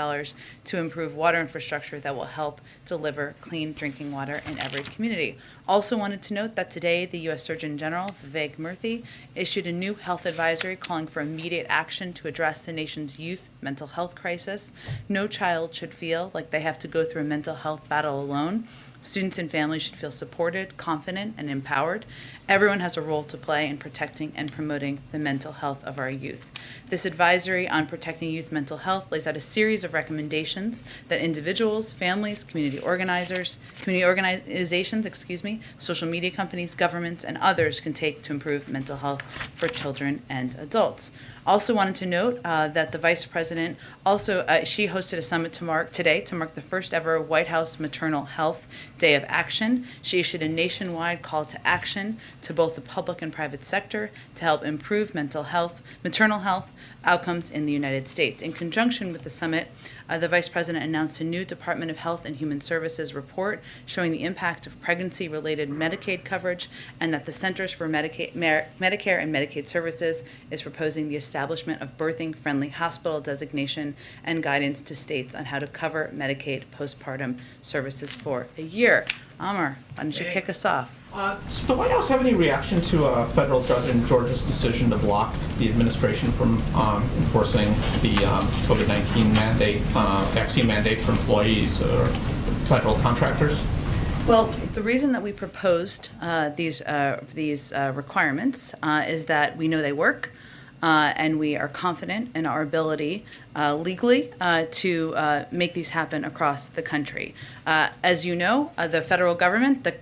to improve water infrastructure that will help deliver clean drinking water in every community. Also wanted to note that today the U.S. Surgeon General, Vivek Murthy, issued a new health advisory calling for immediate action to address the nation's youth mental health crisis. No child should feel like they have to go through a mental health battle alone. Students and families should feel supported, confident, and empowered. Everyone has a role to play in protecting and promoting the mental health of our youth. This advisory on protecting youth mental health lays out a series of recommendations that individuals, families, community organizations, social media companies, governments, and others can take to improve mental health for children and adults. Also wanted to note that the Vice President she hosted a summit today to mark the first ever White House Maternal Health Day of Action. She issued a nationwide call to action to both the public and private sector to help improve maternal health outcomes in the United States. In conjunction with the summit, the Vice President announced a new Department of Health and Human Services report showing the impact of pregnancy-related Medicaid coverage, and that the Centers for Medicare and Medicaid Services is proposing the establishment of birthing-friendly hospital designation and guidance to states on how to cover Medicaid postpartum services for a year. Amar, why don't you kick us off? Does the White House have any reaction to a federal judge in Georgia's decision to block the administration from enforcing the COVID-19 vaccine mandate for employees or federal contractors? Well, the reason that we proposed these requirements is that we know they work. and we are confident in our ability legally to make these happen across the country. As you know, the federal government, the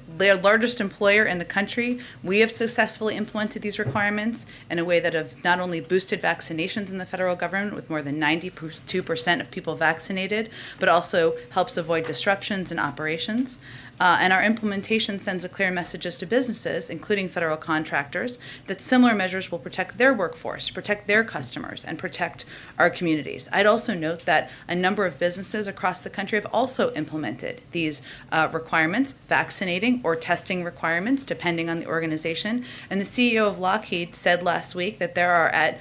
largest employer in the country, we have successfully implemented these requirements in a way that has not only boosted vaccinations in the federal government with more than 92% of people vaccinated, but also helps avoid disruptions in operations. And our implementation sends a clear message to businesses, including federal contractors, that similar measures will protect their workforce, protect their customers, and protect our communities. I'd also note that a number of businesses across the country have also implemented these requirements, vaccinating or testing requirements, depending on the organization. And the CEO of Lockheed said last week that they are at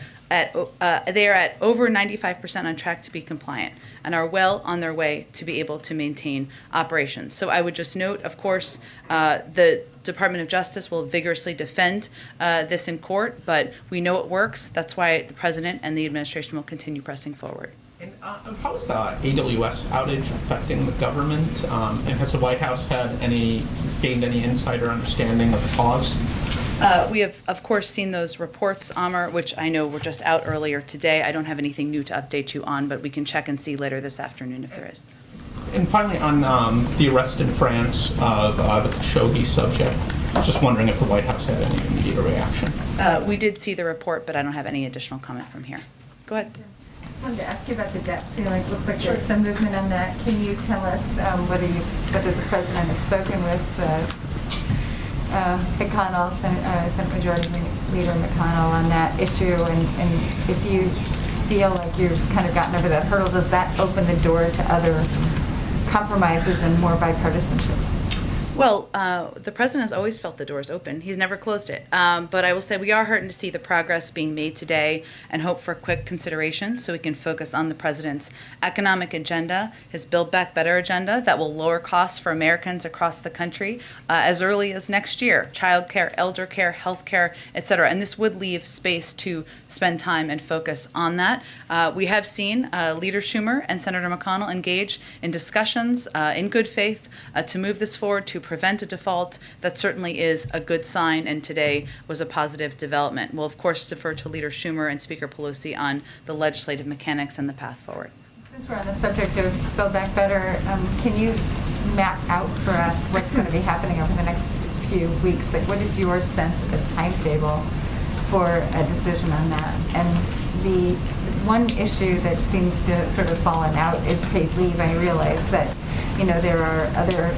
over 95% on track to be compliant and are well on their way to be able to maintain operations. So I would just note, of course, the Department of Justice will vigorously defend this in court, but we know it works. That's why the President and the administration will continue pressing forward. And how is the AWS outage affecting the government? And has the White House gained any insider understanding of the cause? We have, of course, seen those reports, Amr, which I know were just out earlier today. I don't have anything new to update you on, but we can check and see later this afternoon if there is. And finally, on the arrest in France of the Khashoggi subject, I was just wondering if the White House had any immediate reaction. We did see the report, but I don't have any additional comment from here. Go ahead. I just wanted to ask you about the debt ceiling. It looks like there's some movement on that. Can you tell us whether the President has spoken with McConnell, Senate Majority Leader McConnell, on that issue, and if you feel like you've kind of gotten over that hurdle, does that open the door to other compromises and more bipartisanship? Well, the President has always felt the doors open. He's never closed it. But I will say we are heartened to see the progress being made today and hope for quick consideration so we can focus on the President's economic agenda, his Build Back Better agenda that will lower costs for Americans across the country as early as next year, child care, elder care, health care, et cetera. And this would leave space to spend time and focus on that. We have seen Leader Schumer and Senator McConnell engage in discussions in good faith to move this forward, to prevent a default. That certainly is a good sign, and today was a positive development. We'll, of course, defer to Leader Schumer and Speaker Pelosi on the legislative mechanics and the path forward. Since we're on the subject of Build Back Better, can you map out for us what's going to be happening over the next few weeks? Like, what is your sense of the timetable for a decision on that? And the one issue that seems to sort of fallen out is paid leave. I realize that there are other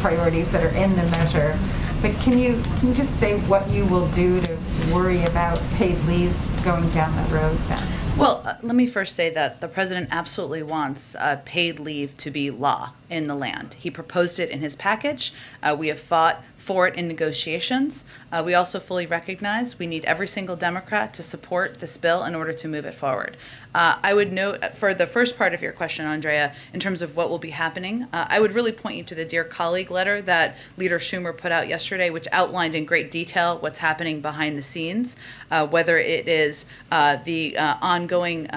priorities that are in the measure, but can you just say what you will do to worry about paid leave going down the road then? Well, let me first say that the President absolutely wants paid leave to be law in the land. He proposed it in his package. We have fought for it in negotiations. We also fully recognize we need every single Democrat to support this bill in order to move it forward. I would note for the first part of your question, Andrea, in terms of what will be happening, I would really point you to the Dear Colleague letter that Leader Schumer put out yesterday, which outlined in great detail what's happening behind the scenes, whether it is the ongoing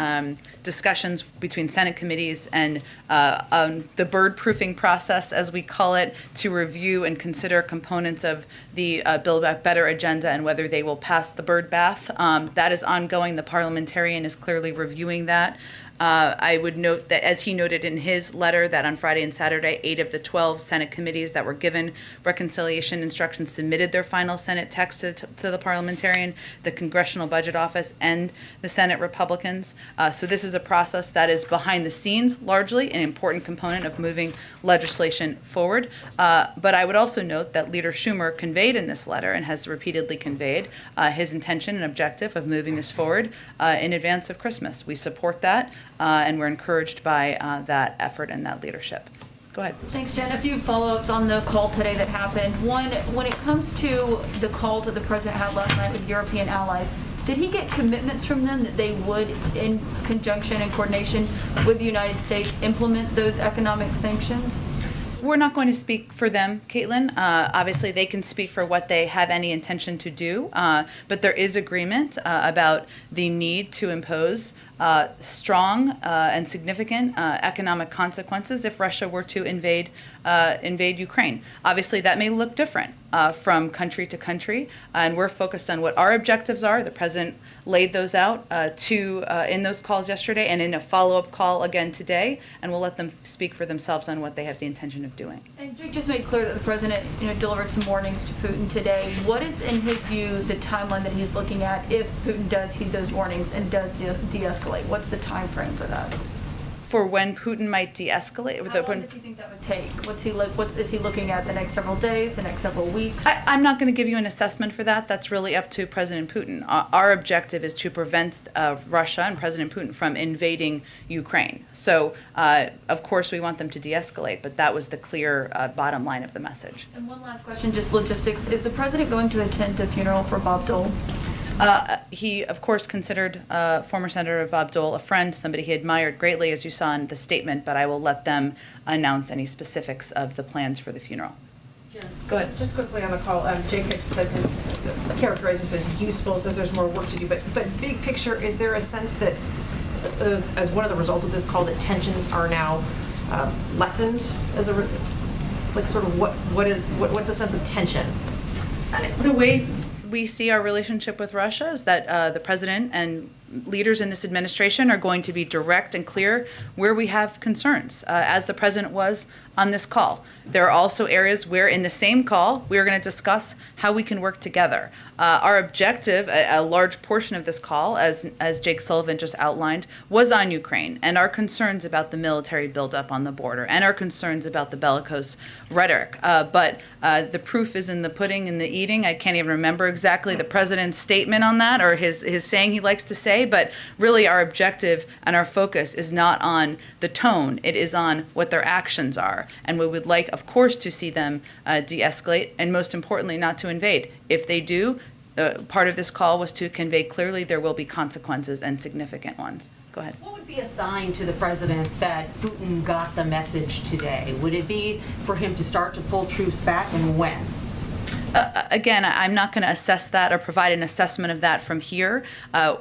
discussions between Senate committees and the bird-proofing process, as we call it, to review and consider components of the Build Back Better agenda and whether they will pass the bird bath. That is ongoing. The parliamentarian is clearly reviewing that. I would note that, as he noted in his letter, that on Friday and Saturday, 8 of the 12 Senate committees that were given reconciliation instructions submitted their final Senate text to the parliamentarian, the Congressional Budget Office, and the Senate Republicans. So this is a process that is behind the scenes, largely an important component of moving legislation forward. But I would also note that Leader Schumer conveyed in this letter, and has repeatedly conveyed, his intention and objective of moving this forward in advance of Christmas. We support that. And we're encouraged by that effort and that leadership. Go ahead. Thanks, Jen. A few follow-ups on the call today that happened. One, when it comes to the calls that the President had last night with European allies, did he get commitments from them that they would, in conjunction and coordination with the United States, implement those economic sanctions? We're not going to speak for them, Caitlin. Obviously, they can speak for what they have any intention to do, but there is agreement about the need to impose strong and significant economic consequences if Russia were to invade invade Ukraine. Obviously, that may look different from country to country, and we're focused on what our objectives are. The president laid those out in those calls yesterday and in a follow-up call again today, and we'll let them speak for themselves on what they have the intention of doing. And Jake just made clear that the president, delivered some warnings to Putin today. What is, in his view, the timeline that he's looking at if Putin does heed those warnings and does de-escalate? What's the time frame for that? For when Putin might de-escalate? How long does he think that would take? Is he looking at the next several days, the next several weeks? I'm not going to give you an assessment for that. That's really up to President Putin. Our objective is to prevent Russia and President Putin from invading Ukraine. So, of course, we want them to de-escalate, but that was the clear bottom line of the message. And one last question, just logistics. Is the president going to attend the funeral for Bob Dole? He, of course, considered former Senator Bob Dole a friend, somebody he admired greatly, as you saw in the statement, but I will let them announce any specifics of the plans for the funeral. Go ahead. Just quickly on the call, Jacob said characterizes as useful, says there's more work to do, but big picture, is there a sense that as one of the results of this call that tensions are now lessened as a what's the sense of tension? The way we see our relationship with Russia is that the president and leaders in this administration are going to be direct and clear where we have concerns, as the president was on this call. There are also areas where in the same call we are going to discuss how we can work together. Our objective, a large portion of this call, as Jake Sullivan just outlined, was on Ukraine and our concerns about the military buildup on the border and our concerns about the bellicose rhetoric. But the proof is in the pudding and the eating. I can't even remember exactly the president's statement on that or his saying he likes to say, but really our objective and our focus is not on the tone, it is on what their actions are. And we would like, of course, to see them de-escalate and most importantly, not to invade. If they do, part of this call was to convey clearly there will be consequences and significant ones. Go ahead. What would be a sign to the president that Putin got the message today? Would it be for him to start to pull troops back, and when? Again, I'm not going to assess that or provide an assessment of that from here.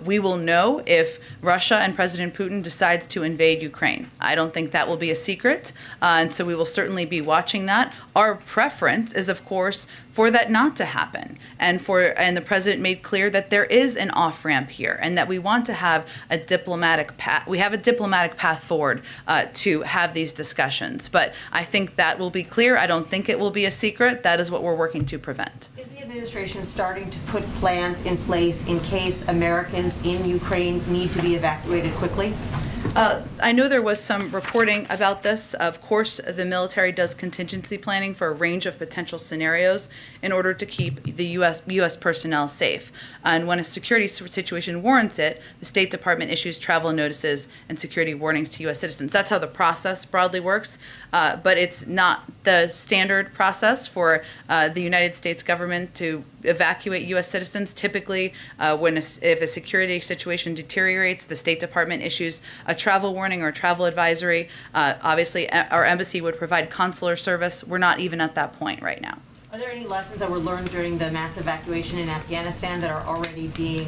We will know if Russia and President Putin decides to invade Ukraine. I don't think that will be a secret, and so we will certainly be watching that. Our preference is, of course, for that not to happen, and the president made clear that there is an off-ramp here, and that we want to have a diplomatic path. We have a diplomatic path forward to have these discussions, but I think that will be clear. I don't think it will be a secret. That is what we're working to prevent. Is the administration starting to put plans in place in case Americans in Ukraine need to be evacuated quickly? I know there was some reporting about this. Of course, the military does contingency planning for a range of potential scenarios in order to keep the U.S. personnel safe. And when a security situation warrants it, the State Department issues travel notices and security warnings to U.S. citizens. That's how the process broadly works, but it's not the standard process for the United States government to evacuate U.S. citizens. Typically, if a security situation deteriorates, the State Department issues a travel warning or a travel advisory. Obviously, our embassy would provide consular service. We're not even at that point right now. Are there any lessons that were learned during the mass evacuation in Afghanistan that are already being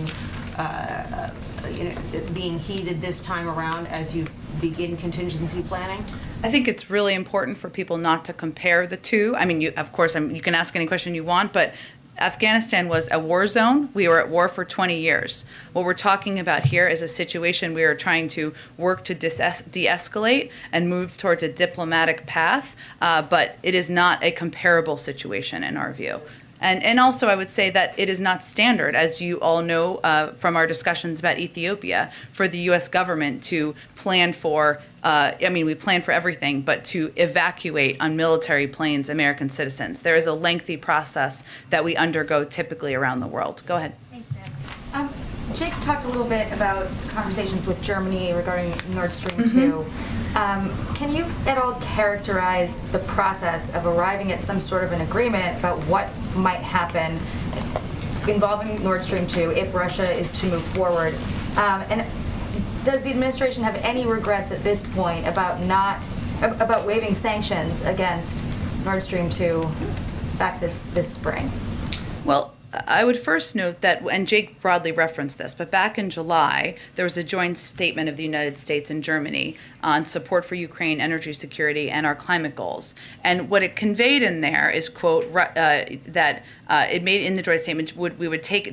heeded this time around as you begin contingency planning? I think it's really important for people not to compare the two. I mean, of course, you can ask any question you want, but Afghanistan was a war zone. We were at war for 20 years. What we're talking about here is a situation we are trying to work to de-escalate and move towards a diplomatic path, but it is not a comparable situation in our view. And also, I would say that it is not standard, as you all know from our discussions about Ethiopia, for the U.S. government to plan for, we plan for everything, but to evacuate on military planes American citizens. There is a lengthy process that we undergo typically around the world. Go ahead. Thanks, Jen. Jake talked a little bit about conversations with Germany regarding Nord Stream 2. Can you at all characterize the process of arriving at some sort of an agreement about what might happen involving Nord Stream 2 if Russia is to move forward? And does the administration have any regrets at this point about waiving sanctions against Nord Stream 2 back this spring? Well, I would first note that, and Jake broadly referenced this, but back in July, there was a joint statement of the United States and Germany on support for Ukraine, energy security, and our climate goals. And what it conveyed in there is, quote, that it made in the joint statement,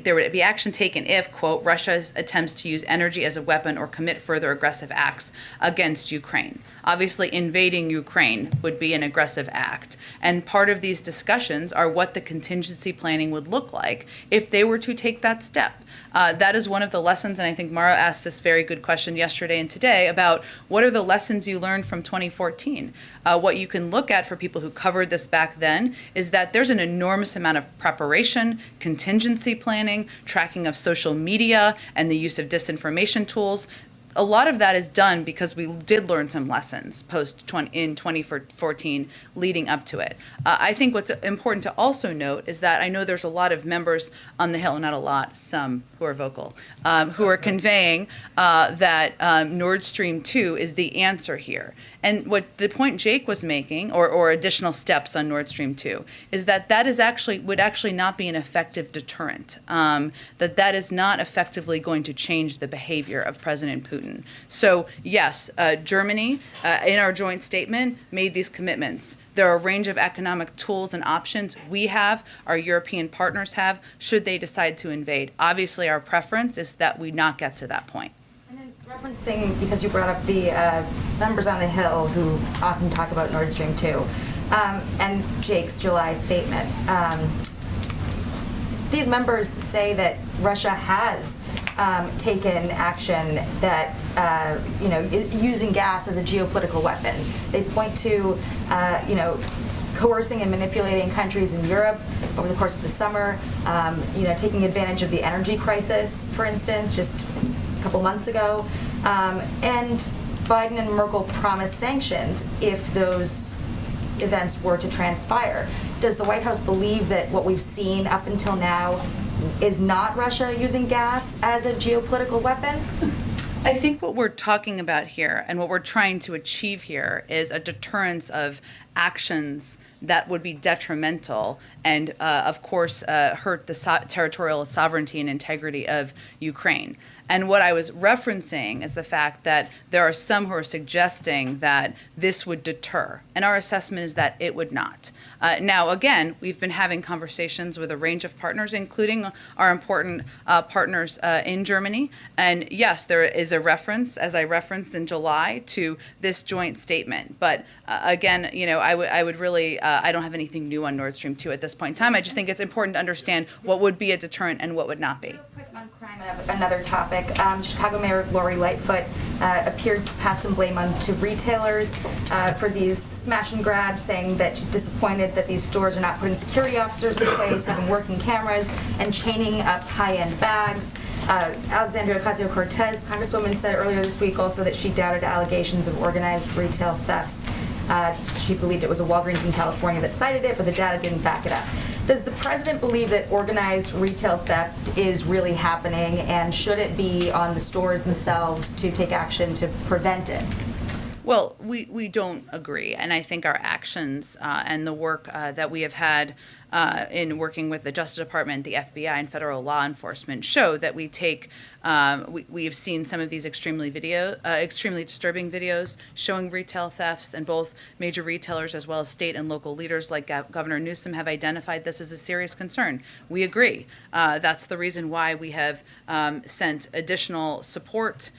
there would be action taken if, quote, Russia attempts to use energy as a weapon or commit further aggressive acts against Ukraine. Obviously, invading Ukraine would be an aggressive act. And part of these discussions are what the contingency planning would look like if they were to take that step. That is one of the lessons, and I think Mara asked this very good question yesterday and today about what are the lessons you learned from 2014. What you can look at for people who covered this back then is that there's an enormous amount of preparation, contingency planning, tracking of social media, and the use of disinformation tools. A lot of that is done because we did learn some lessons in 2014 leading up to it. I think what's important to also note is that I know there's a lot of members on the Hill, not a lot, some who are vocal, who are conveying that Nord Stream 2 is the answer here. And what the point Jake was making, or additional steps on Nord Stream 2, is that would actually not be an effective deterrent, that is not effectively going to change the behavior of President Putin. So yes, Germany, in our joint statement, made these commitments. There are a range of economic tools and options we have, our European partners have, should they decide to invade. Obviously, our preference is that we not get to that point. Referencing, because you brought up the members on the Hill who often talk about Nord Stream 2, and Jake's July statement. These members say that Russia has taken action that, using gas as a geopolitical weapon. They point to, coercing and manipulating countries in Europe over the course of the summer, taking advantage of the energy crisis, for instance, just a couple months ago. And Biden and Merkel promised sanctions if those events were to transpire. Does the White House believe that what we've seen up until now is not Russia using gas as a geopolitical weapon? I think what we're talking about here and what we're trying to achieve here is a deterrence of actions that would be detrimental and, of course, hurt the territorial sovereignty and integrity of Ukraine. And what I was referencing is the fact that there are some who are suggesting that this would deter, and our assessment is that it would not. Now, again, we've been having conversations with a range of partners, including our important partners in Germany. And yes, there is a reference, as I referenced in July, to this joint statement. But again, I would really, I don't have anything new on Nord Stream 2 at this point in time. I just think it's important to understand what would be a deterrent and what would not be. On crime, another topic. Chicago Mayor Lori Lightfoot appeared to pass some blame on to retailers for these smash and grabs, saying that she's disappointed that these stores are not putting security officers in place, having working cameras, and chaining up high-end bags. Alexandria Ocasio-Cortez, Congresswoman, said earlier this week also that she doubted allegations of organized retail thefts. She believed it was a Walgreens in California that cited it, but the data didn't back it up. Does the president believe that organized retail theft is really happening, and should it be on the stores themselves to take action to prevent it? Well, we don't agree, and I think our actions and the work that we have had in working with the Justice Department, the FBI, and federal law enforcement show that we take. We have seen some of these extremely disturbing videos showing retail thefts, and both major retailers as well as state and local leaders like Governor Newsom have identified this as a serious concern. We agree. That's the reason why we have sent additional support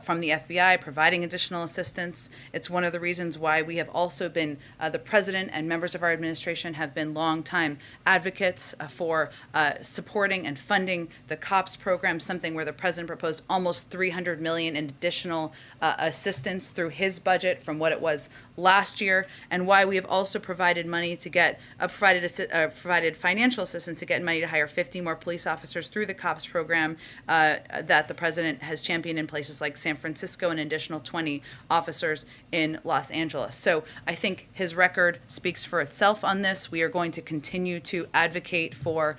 from the FBI, providing additional assistance. It's one of the reasons why we have also been, the president and members of our administration have been long-time advocates for supporting and funding the COPS program, something where the president proposed almost $300 million in additional assistance through his budget from what it was last year, and why we have also provided money to get provided financial assistance to get money to hire 50 more police officers through the COPS program that the president has championed in places like San Francisco, and an additional 20 officers in Los Angeles. So I think his record speaks for itself on this. We are going to continue continue to advocate for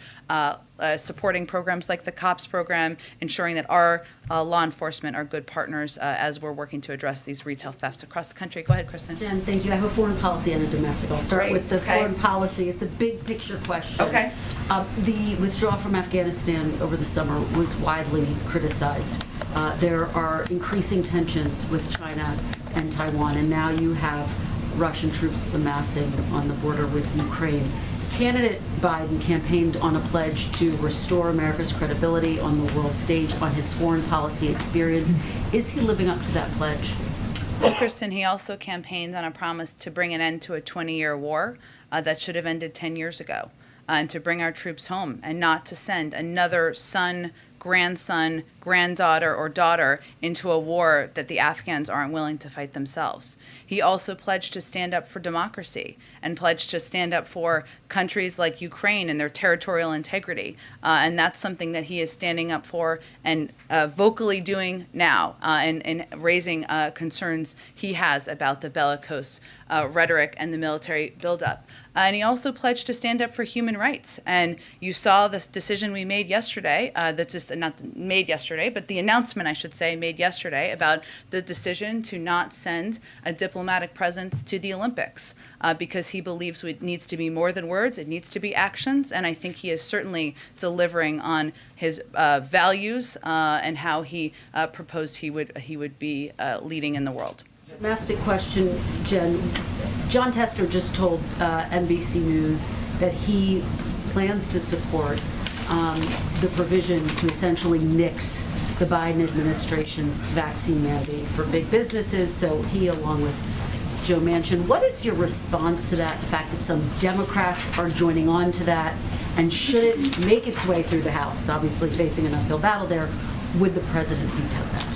supporting programs like the COPS program, ensuring that our law enforcement are good partners as we're working to address these retail thefts across the country. Go ahead, Kristen. Jen, thank you. I have a foreign policy and a domestic. I'll start Great. with the Okay. foreign policy. It's a big picture question. Okay. The withdrawal from Afghanistan over the summer was widely criticized. There are increasing tensions with China and Taiwan, and now you have Russian troops amassing on the border with Ukraine. Candidate Biden campaigned on a pledge to restore America's credibility on the world stage on his foreign policy experience. Is he living up to that pledge? Well, Kristen, he also campaigned on a promise to bring an end to a 20-year war that should have ended 10 years ago, and to bring our troops home and not to send another son, grandson, granddaughter, or daughter into a war that the Afghans aren't willing to fight themselves. He also pledged to stand up for democracy and pledged to stand up for countries like Ukraine and their territorial integrity. And that's something that he is standing up for and vocally doing now, and raising concerns he has about the bellicose rhetoric and the military buildup. And he also pledged to stand up for human rights. And you saw this decision we made yesterday, that's just not made yesterday, but the announcement, I should say, made yesterday about the decision to not send a diplomatic presence to the Olympics, because he believes it needs to be more than words, it needs to be actions. And I think he is certainly delivering on his values and how he proposed he would be leading in the world. Domestic question, Jen. John Tester just told NBC News that he plans to support the provision to essentially nix the Biden administration's vaccine mandate for big businesses. So he, along with Joe Manchin, what is your response to that, the fact that some Democrats are joining on to that? And should it make its way through the House, it's obviously facing an uphill battle there, would the president veto that?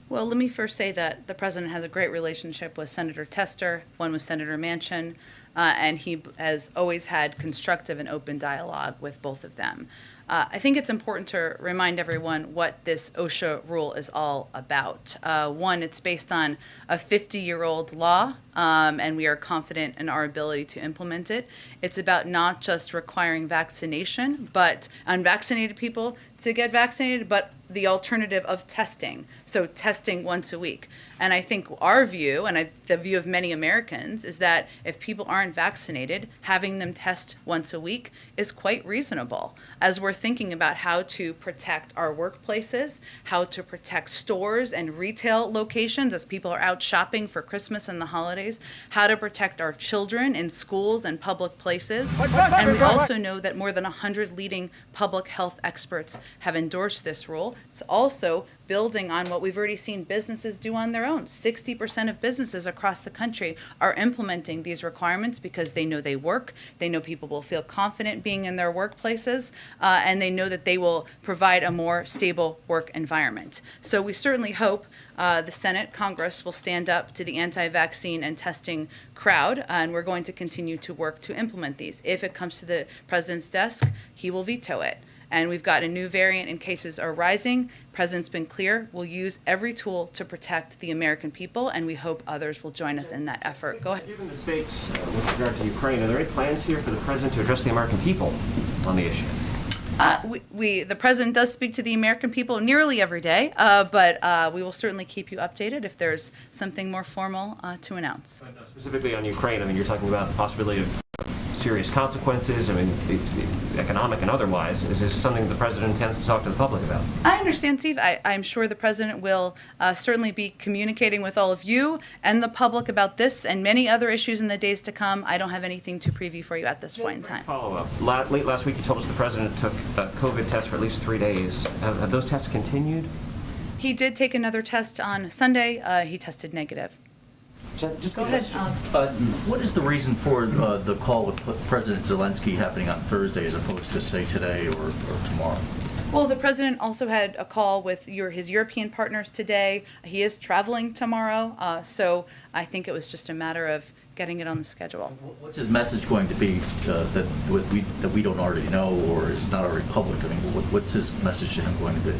Well, let me first say that the president has a great relationship with Senator Tester, one with Senator Manchin, and he has always had constructive and open dialogue with both of them. I think it's important to remind everyone what this OSHA rule is all about. One, it's based on a 50-year-old law, and we are confident in our ability to implement it. It's about not just requiring vaccination, but unvaccinated people to get vaccinated, but the alternative of testing. So testing once a week. And I think our view, and the view of many Americans, is that if people aren't vaccinated, having them test once a week is quite reasonable. As we're thinking about how to protect our workplaces, how to protect stores and retail locations as people are out shopping for Christmas and the holidays, how to protect our children in schools and public places. And we also know that more than 100 leading public health experts have endorsed this rule. It's also building on what we've already seen businesses do on their own. 60% of businesses across the country are implementing these requirements because they know they work, they know people will feel confident being in their workplaces, and they know that they will provide a more stable work environment. So we certainly hope the Senate, Congress will stand up to the anti-vaccine and testing crowd, and we're going to continue to work to implement these. If it comes to the president's desk, he will veto it. And we've got a new variant and cases are rising. President's been clear, we'll use every tool to protect the American people, and we hope others will join us in that effort. Go ahead. Given the stakes with regard to Ukraine, are there any plans here for the president to address the American people on the issue? The president does speak to the American people nearly every day, but we will certainly keep you updated if there's something more formal to announce. Specifically on Ukraine, I mean, you're talking about the possibility of serious consequences, I mean, economic and otherwise. Is this something the president intends to talk to the public about? I understand, Steve. I'm sure the president will certainly be communicating with all of you and the public about this and many other issues in the days to come. I don't have anything to preview for you at this point in time. Follow-up. Late last week, you told us the president took a COVID test for at least 3 days. Have those tests continued? He did take another test on Sunday. He tested negative. Just go ahead, Alex. What is the reason for the call with President Zelensky happening on Thursday as opposed to, say, today or tomorrow? Well, the president also had a call with his European partners today. He is traveling tomorrow, so I think it was just a matter of getting it on the schedule. What's his message going to be that we don't already know or is not already public? I mean, what's his message to him going to be?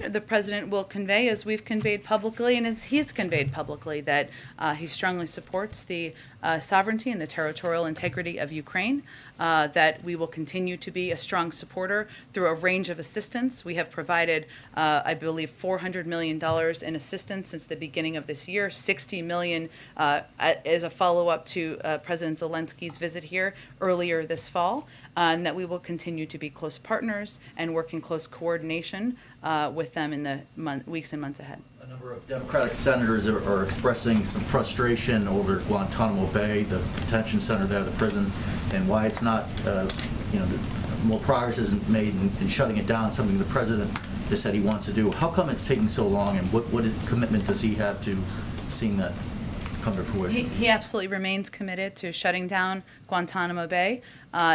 The president will convey, as we've conveyed publicly and as he's conveyed publicly, that he strongly supports the sovereignty and the territorial integrity of Ukraine, that we will continue to be a strong supporter through a range of assistance. We have provided, I believe, $400 million in assistance since the beginning of this year, $60 million as a follow-up to President Zelensky's visit here earlier this fall, and that we will continue to be close partners and work in close coordination with them in the weeks and months ahead. A number of Democratic senators are expressing some frustration over Guantanamo Bay, the detention center there, the prison, and why it's not, more progress isn't made in shutting it down, something the president has said he wants to do. How come it's taking so long, and what commitment does he have to seeing that come to fruition? He absolutely remains committed to shutting down Guantanamo Bay,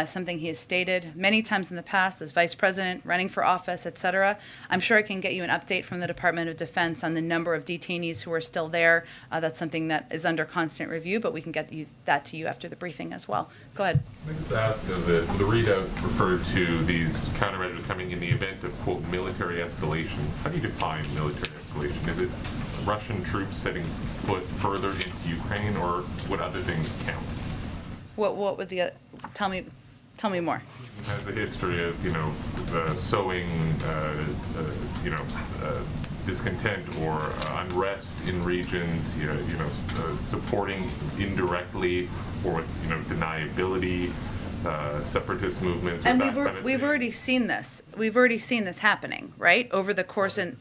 something he has stated many times in the past as vice president, running for office, et cetera. I'm sure I can get you an update from the Department of Defense on the number of detainees who are still there. That's something that is under constant review, but we can get that to you after the briefing as well. Go ahead. Let me just ask, the readout referred to these countermeasures coming in the event of, quote, military escalation. How do you define military escalation? Is it Russian troops setting foot further into Ukraine, or what other things count? What would the tell me more. It has a history of sowing discontent or unrest in regions, supporting indirectly or with deniability, separatist movements. And we've already seen this. We've already seen this happening, right, over the course and.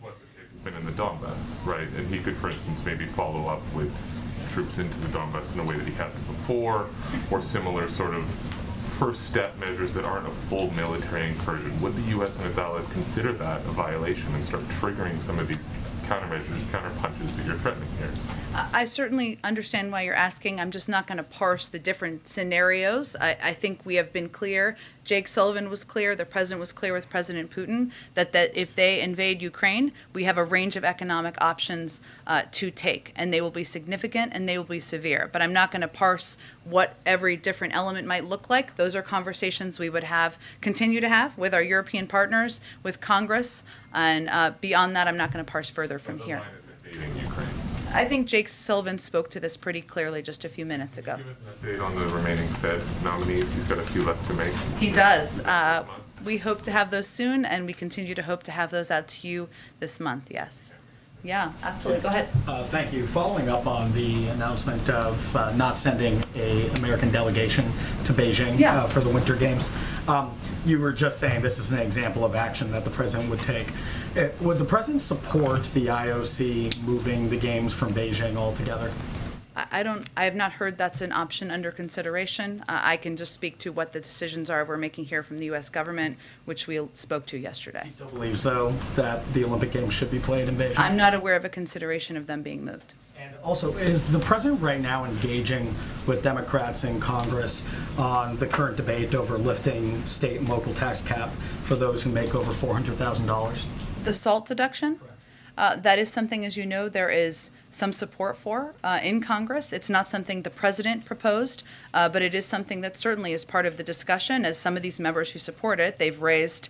It's been in the Donbass, right? And he could, for instance, maybe follow up with troops into the Donbass in a way that he hasn't before, or similar sort of first step measures that aren't a full military incursion. Would the U.S. and its allies consider that a violation and start triggering some of these countermeasures, counterpunches that you're threatening here? I certainly understand why you're asking. I'm just not going to parse the different scenarios. I think we have been clear. Jake Sullivan was clear. The president was clear with President Putin that if they invade Ukraine, we have a range of economic options to take, and they will be significant and they will be severe. But I'm not going to parse what every different element might look like. Those are conversations we would continue to have with our European partners, with Congress, and beyond that, I'm not going to parse further from here. I think Jake Sullivan spoke to this pretty clearly just a few minutes ago. Give us an update on the remaining Fed nominees. He's got a few left to make. He does. We hope to have those soon, and we continue to hope to have those out to you this month, yes. Yeah, absolutely. Go ahead. Thank you. Following up on the announcement of not sending an American delegation to Beijing for the Winter Games, you were just saying this is an example of action that the president would take. Would the president support the IOC moving the games from Beijing altogether? I have not heard that's an option under consideration. I can just speak to what the decisions are we're making here from the U.S. government, which we spoke to yesterday. He still believes, though, that the Olympic Games should be played in Beijing? I'm not aware of a consideration of them being moved. And also, is the president right now engaging with Democrats in Congress on the current debate over lifting state and local tax cap for those who make over $400,000? The SALT deduction? That is something, as you know, there is some support for in Congress. It's not something the president proposed, but it is something that certainly is part of the discussion. As some of these members who support it, they've raised,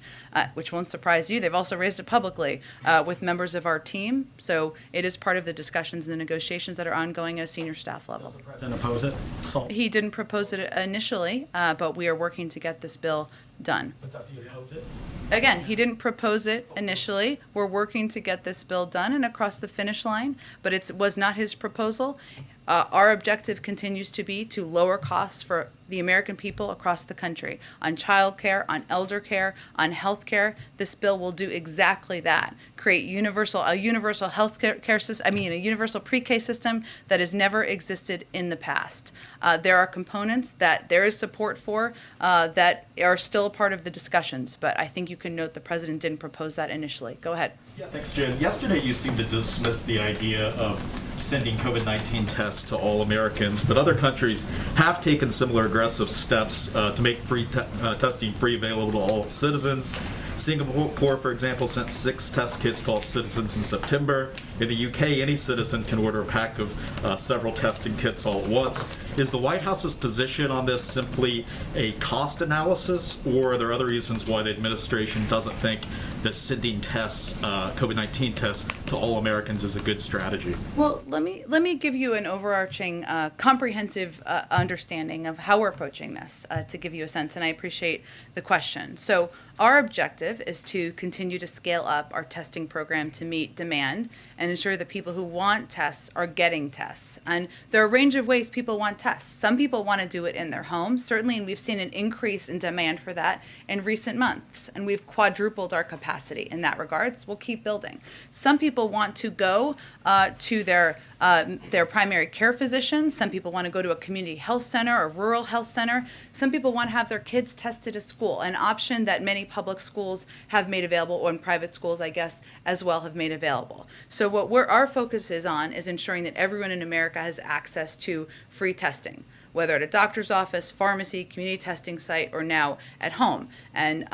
which won't surprise you, they've also raised it publicly with members of our team. So it is part of the discussions and the negotiations that are ongoing at a senior staff level. Does the president oppose it? SALT? He didn't propose it initially, but we are working to get this bill done. But does he oppose it? Again, he didn't propose it initially. We're working to get this bill done and across the finish line, but it was not his proposal. Our objective continues to be to lower costs for the American people across the country on child care, on elder care, on health care. This bill will do exactly that. Create a universal health care system, a universal pre-K system that has never existed in the past. There are components that there is support for that are still a part of the discussions, but I think you can note the president didn't propose that initially. Go ahead. Yeah, thanks, Jen. Yesterday you seemed to dismiss the idea of sending COVID-19 tests to all Americans, but other countries have taken similar aggressive steps to make testing free available to all citizens. Singapore, for example, sent 6 test kits to all citizens in September. In the UK, any citizen can order a pack of several testing kits all at once. Is the White House's position on this simply a cost analysis, or are there other reasons why the administration doesn't think that sending tests, COVID-19 tests, to all Americans is a good strategy? Well, let me give you an overarching, comprehensive understanding of how we're approaching this to give you a sense, and I appreciate the question. So our objective is to continue to scale up our testing program to meet demand and ensure that people who want tests are getting tests. And there are a range of ways people want tests. Some people want to do it in their homes, certainly, and we've seen an increase in demand for that in recent months, and we've quadrupled our capacity in that regard. So we'll keep building. Some people want to go to their primary care physician. Some people want to go to a community health center or rural health center. Some people want to have their kids tested at school, an option that many public schools have made available, or in private schools, I guess, as well have made available. So what our focus is on is ensuring that everyone in America has access to free testing, whether at a doctor's office, pharmacy, community testing site, or now at home. And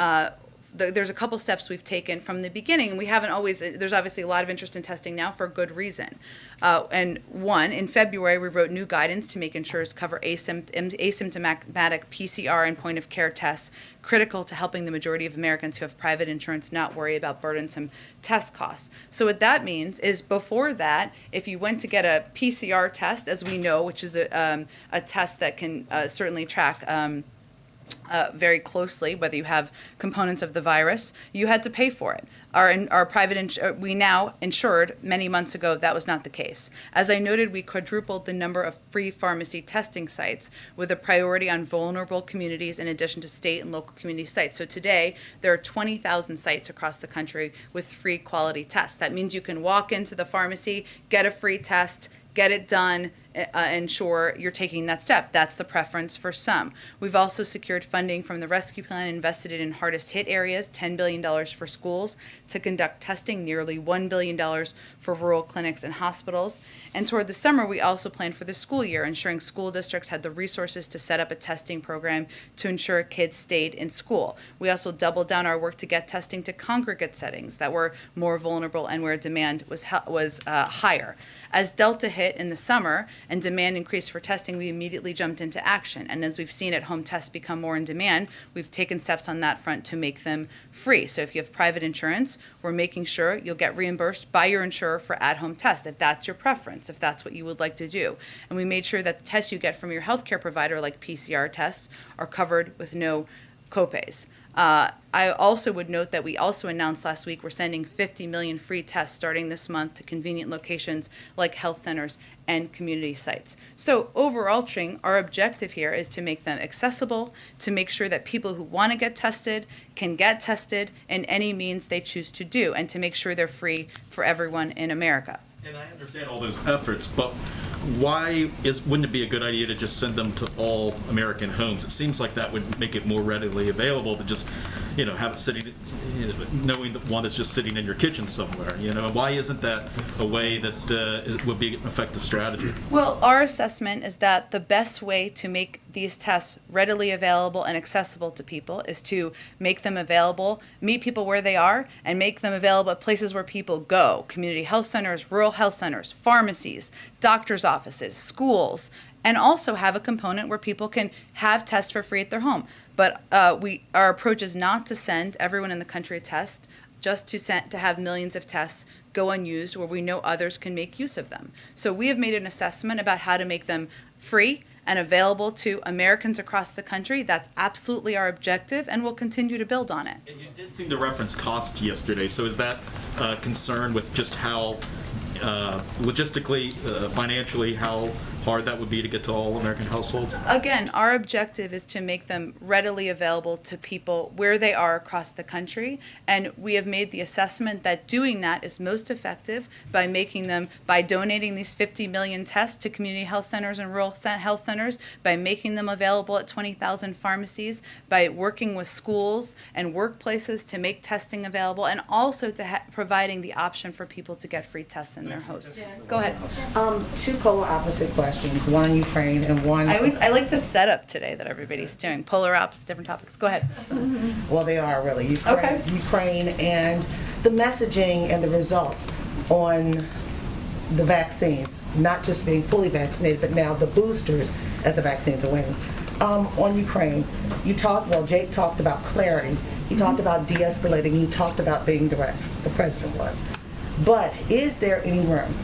there's a couple steps we've taken from the beginning. We haven't always, there's obviously a lot of interest in testing now for good reason. And one, in February, we wrote new guidance to make insurers cover asymptomatic PCR and point of care tests, critical to helping the majority of Americans who have private insurance not worry about burdensome test costs. So what that means is before that, if you went to get a PCR test, as we know, which is a test that can certainly track very closely whether you have components of the virus, you had to pay for it. Our private we now insured many months ago that was not the case. As I noted, we quadrupled the number of free pharmacy testing sites with a priority on vulnerable communities in addition to state and local community sites. So today there are 20,000 sites across the country with free quality tests. That means you can walk into the pharmacy, get a free test, get it done, ensure you're taking that step. That's the preference for some. We've also secured funding from the rescue plan, invested it in hardest hit areas, $10 billion for schools to conduct testing, nearly $1 billion for rural clinics and hospitals. And toward the summer, we also planned for the school year, ensuring school districts had the resources to set up a testing program to ensure kids stayed in school. We also doubled down our work to get testing to congregate settings that were more vulnerable and where demand was higher. As Delta hit in the summer and demand increased for testing, we immediately jumped into action. And as we've seen at-home tests become more in demand, we've taken steps on that front to make them free. So if you have private insurance, we're making sure you'll get reimbursed by your insurer for at-home tests, if that's your preference, if that's what you would like to do. And we made sure that the tests you get from your healthcare provider, like PCR tests, are covered with no copays. I also would note that we also announced last week we're sending 50 million free tests starting this month to convenient locations like health centers and community sites. So overarching, our objective here is to make them accessible, to make sure that people who want to get tested can get tested in any means they choose to do, and to make sure they're free for everyone in America. And I understand all those efforts, but wouldn't it be a good idea to just send them to all American homes? It seems like that would make it more readily available to just, have it sitting, knowing that one is just sitting in your kitchen somewhere. Why isn't that a way that it would be an effective strategy? Well, our assessment is that the best way to make these tests readily available and accessible to people is to make them available, meet people where they are, and make them available at places where people go: community health centers, rural health centers, pharmacies, doctors' offices, schools, and also have a component where people can have tests for free at their home. But our approach is not to send everyone in the country a test, just to have millions of tests go unused where we know others can make use of them. So we have made an assessment about how to make them free and available to Americans across the country. That's absolutely our objective, and we'll continue to build on it. And you did seem to reference cost yesterday, so is that concerned with just how logistically, financially, how hard that would be to get to all American households? Again, our objective is to make them readily available to people where they are across the country, and we have made the assessment that doing that is most effective by donating these 50 million tests to community health centers and rural health centers, by making them available at 20,000 pharmacies, by working with schools and workplaces to make testing available, and also to providing the option for people to get free tests in their homes. Go ahead. Two polar opposite questions, one on Ukraine and one... I like the setup today that everybody's doing. Polar opposite, different topics. Go ahead. Well, they are really. Okay. Ukraine and the messaging and the results on the vaccines, not just being fully vaccinated, but now the boosters as the vaccines are waning. On Ukraine, Jake talked about clarity. He talked about de-escalating. He talked about being direct. The president was. But is there any room,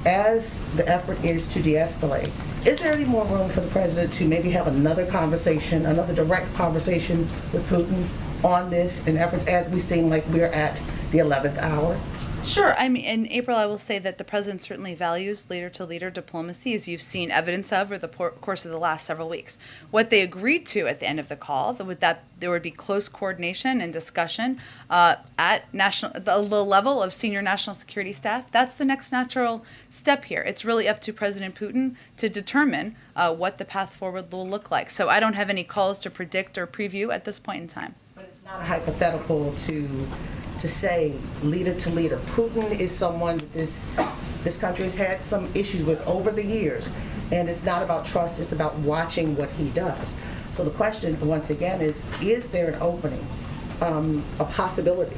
as the effort is to de-escalate, is there any more room for the president to maybe have another conversation, another direct conversation with Putin on this in efforts, as we seem like we're at the 11th hour? Sure. I mean, in April, I will say that the president certainly values leader-to-leader diplomacy, as you've seen evidence of over the course of the last several weeks. What they agreed to at the end of the call, that there would be close coordination and discussion at the level of senior national security staff. That's the next natural step here. It's really up to President Putin to determine what the path forward will look like. So I don't have any calls to predict or preview at this point in time. But it's not hypothetical to say leader to leader. Putin is someone that this country has had some issues with over the years, and it's not about trust, it's about watching what he does. So the question, once again, is there an opening, a possibility,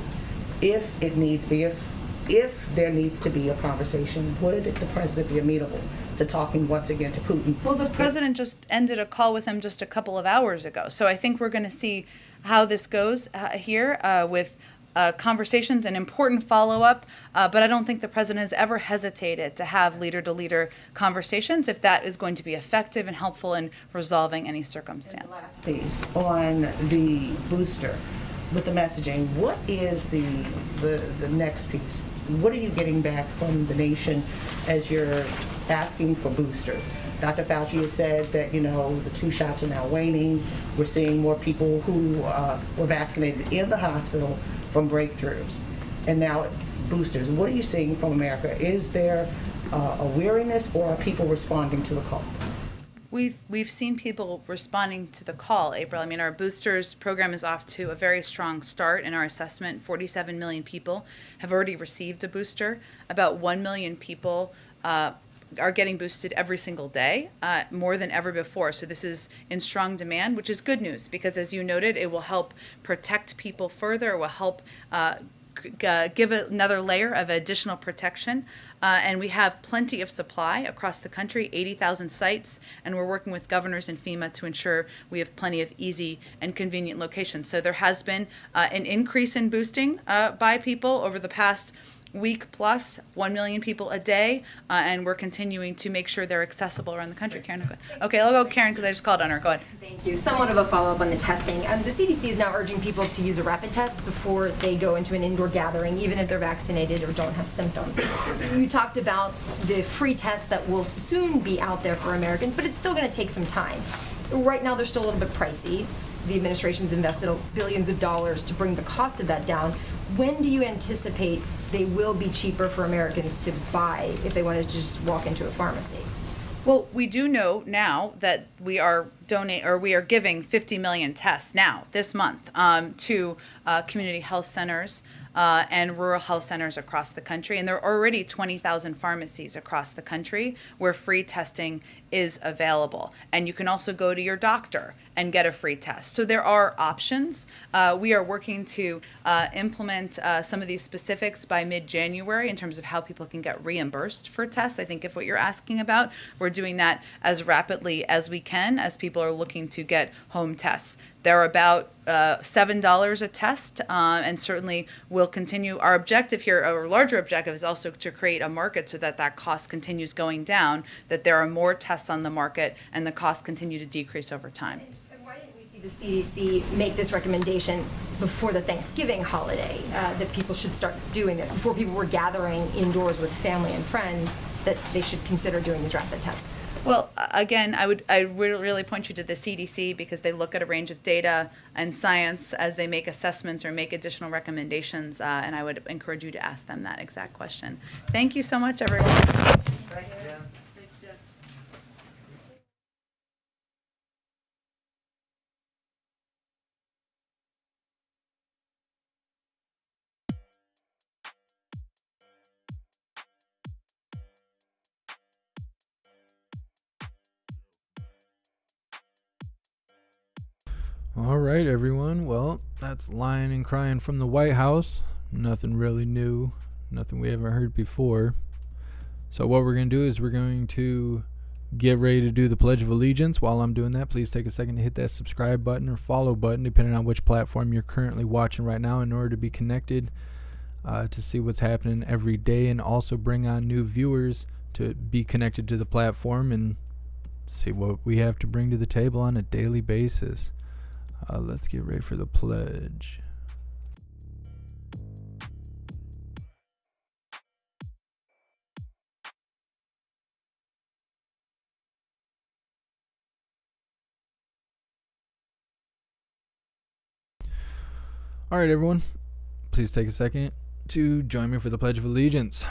if there needs to be a conversation, would the president be amenable to talking once again to Putin? Well, the president just ended a call with him just a couple of hours ago, so I think we're going to see how this goes here with conversations and important follow-up, but I don't think the president has ever hesitated to have leader-to-leader conversations if that is going to be effective and helpful in resolving any circumstance. Last piece on the booster with the messaging. What is the next piece? What are you getting back from the nation as you're asking for boosters? Dr. Fauci has said that, the 2 shots are now waning. We're seeing more people who were vaccinated in the hospital from breakthroughs, and now it's boosters. What are you seeing from America? Is there a weariness, or are people responding to the call? We've seen people responding to the call, April. I mean, our boosters program is off to a very strong start. In our assessment, 47 million people have already received a booster. About 1 million people are getting boosted every single day, more than ever before. So this is in strong demand, which is good news, because as you noted, it will help protect people further. It will help give another layer of additional protection. And we have plenty of supply across the country, 80,000 sites, and we're working with governors and FEMA to ensure we have plenty of easy and convenient locations. So there has been an increase in boosting by people over the past week plus, 1 million people a day, and we're continuing to make sure they're accessible around the country. Karen, go ahead. Okay, I'll go Karen because I just called on her. Go ahead. Thank you. Somewhat of a follow-up on the testing. The CDC is now urging people to use a rapid test before they go into an indoor gathering, even if they're vaccinated or don't have symptoms. You talked about the free test that will soon be out there for Americans, but it's still going to take some time. Right now, they're still a little bit pricey. The administration's invested billions of dollars to bring the cost of that down. When do you anticipate they will be cheaper for Americans to buy if they want to just walk into a pharmacy? Well, we do know now that we are giving 50 million tests now this month to community health centers and rural health centers across the country, and there are already 20,000 pharmacies across the country where free testing is available. And you can also go to your doctor and get a free test. So there are options. We are working to implement some of these specifics by mid-January in terms of how people can get reimbursed for tests. I think if what you're asking about, we're doing that as rapidly as we can as people are looking to get home tests. They're about $7 a test, and certainly will continue. Our objective here, our larger objective, is also to create a market so that that cost continues going down, that there are more tests on the market, and the costs continue to decrease over time. And why didn't we see the CDC make this recommendation before the Thanksgiving holiday, that people should start doing this, before people were gathering indoors with family and friends, that they should consider doing these rapid tests? Well, again, I would really point you to the CDC because they look at a range of data and science as they make assessments or make additional recommendations, and I would encourage you to ask them that exact question. Thank you so much, everyone. Thank you, Jen. All right, everyone. Well, that's lying and crying from the White House. Nothing really new, nothing we haven't heard before. So what we're going to do is we're going to get ready to do the Pledge of Allegiance. While I'm doing that, please take a second to hit that subscribe button or follow button, depending on which platform you're currently watching right now, in order to be connected to see what's happening every day, and also bring on new viewers to be connected to the platform and see what we have to bring to the table on a daily basis. Let's get ready for the pledge. All right, everyone, please take a second to join me for the Pledge of Allegiance.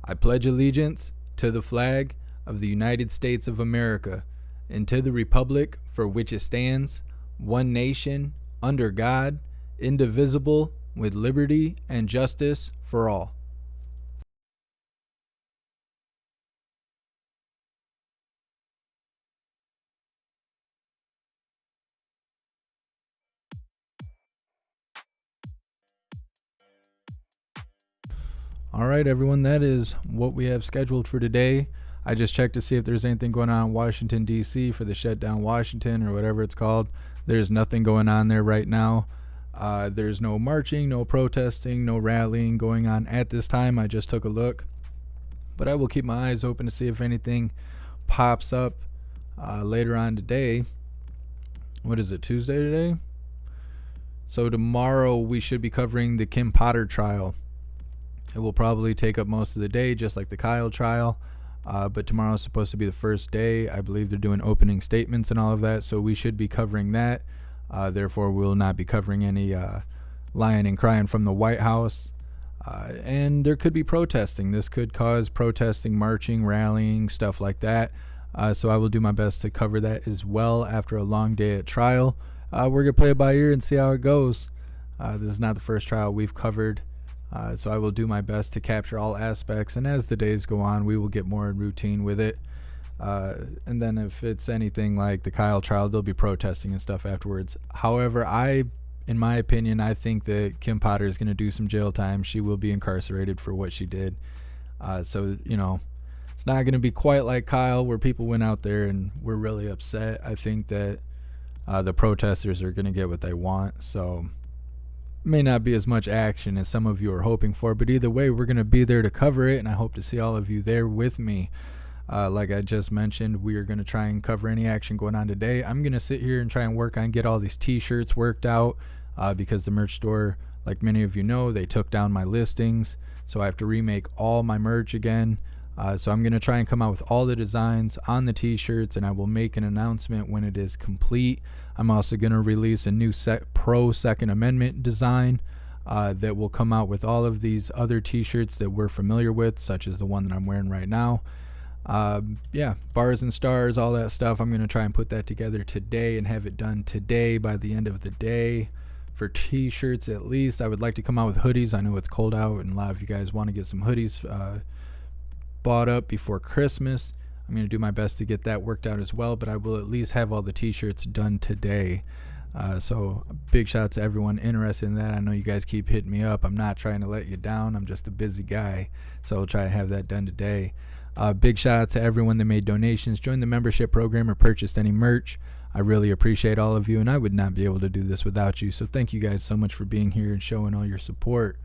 I pledge allegiance to the flag of the United States of America and to the republic for which it stands, one nation, under God, indivisible, with liberty and justice for all. All right, everyone, that is what we have scheduled for today. I just checked to see if there's anything going on in Washington, D.C. for the Shutdown Washington or whatever it's called. There's nothing going on there right now. There's no marching, no protesting, no rallying going on at this time. I just took a look. But I will keep my eyes open to see if anything pops up later on today. What is it, Tuesday today? So tomorrow we should be covering the Kim Potter trial. It will probably take up most of the day, just like the Kyle trial. But tomorrow is supposed to be the first day. I believe they're doing opening statements and all of that, so we should be covering that. Therefore, we will not be covering any lying and crying from the White House. And there could be protesting. This could cause protesting, marching, rallying, stuff like that. So I will do my best to cover that as well after a long day at trial. We're going to play it by ear and see how it goes. This is not the first trial we've covered. So I will do my best to capture all aspects, and as the days go on, we will get more in routine with it. And then if it's anything like the Kyle trial, they'll be protesting and stuff afterwards. However, in my opinion, I think that Kim Potter is going to do some jail time. She will be incarcerated for what she did. So, it's not going to be quite like Kyle, where people went out there and were really upset. I think that the protesters are going to get what they want. So may not be as much action as some of you are hoping for, but either way, we're going to be there to cover it, and I hope to see all of you there with me. Like I just mentioned, we are going to try and cover any action going on today. I'm going to sit here and try and work on get all these t-shirts worked out because the merch store, like many of you know, they took down my listings, so I have to remake all my merch again. So I'm going to try and come out with all the designs on the t-shirts, and I will make an announcement when it is complete. I'm also going to release a new pro Second Amendment design that will come out with all of these other t-shirts that we're familiar with, such as the one that I'm wearing right now. Bars and stars, all that stuff. I'm going to try and put that together today and have it done today by the end of the day. For t-shirts, at least, I would like to come out with hoodies. I know it's cold out, and a lot of you guys want to get some hoodies bought up before Christmas. I'm going to do my best to get that worked out as well, but I will at least have all the t-shirts done today. So big shout out to everyone interested in that. I know you guys keep hitting me up. I'm not trying to let you down. I'm just a busy guy, so I'll try to have that done today. Big shout out to everyone that made donations, joined the membership program, or purchased any merch. I really appreciate all of you, and I would not be able to do this without you. So thank you guys so much for being here and showing all your support.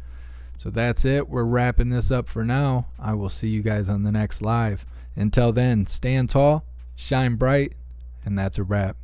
So that's it. We're wrapping this up for now. I will see you guys on the next live. Until then, stand tall, shine bright, and that's a wrap.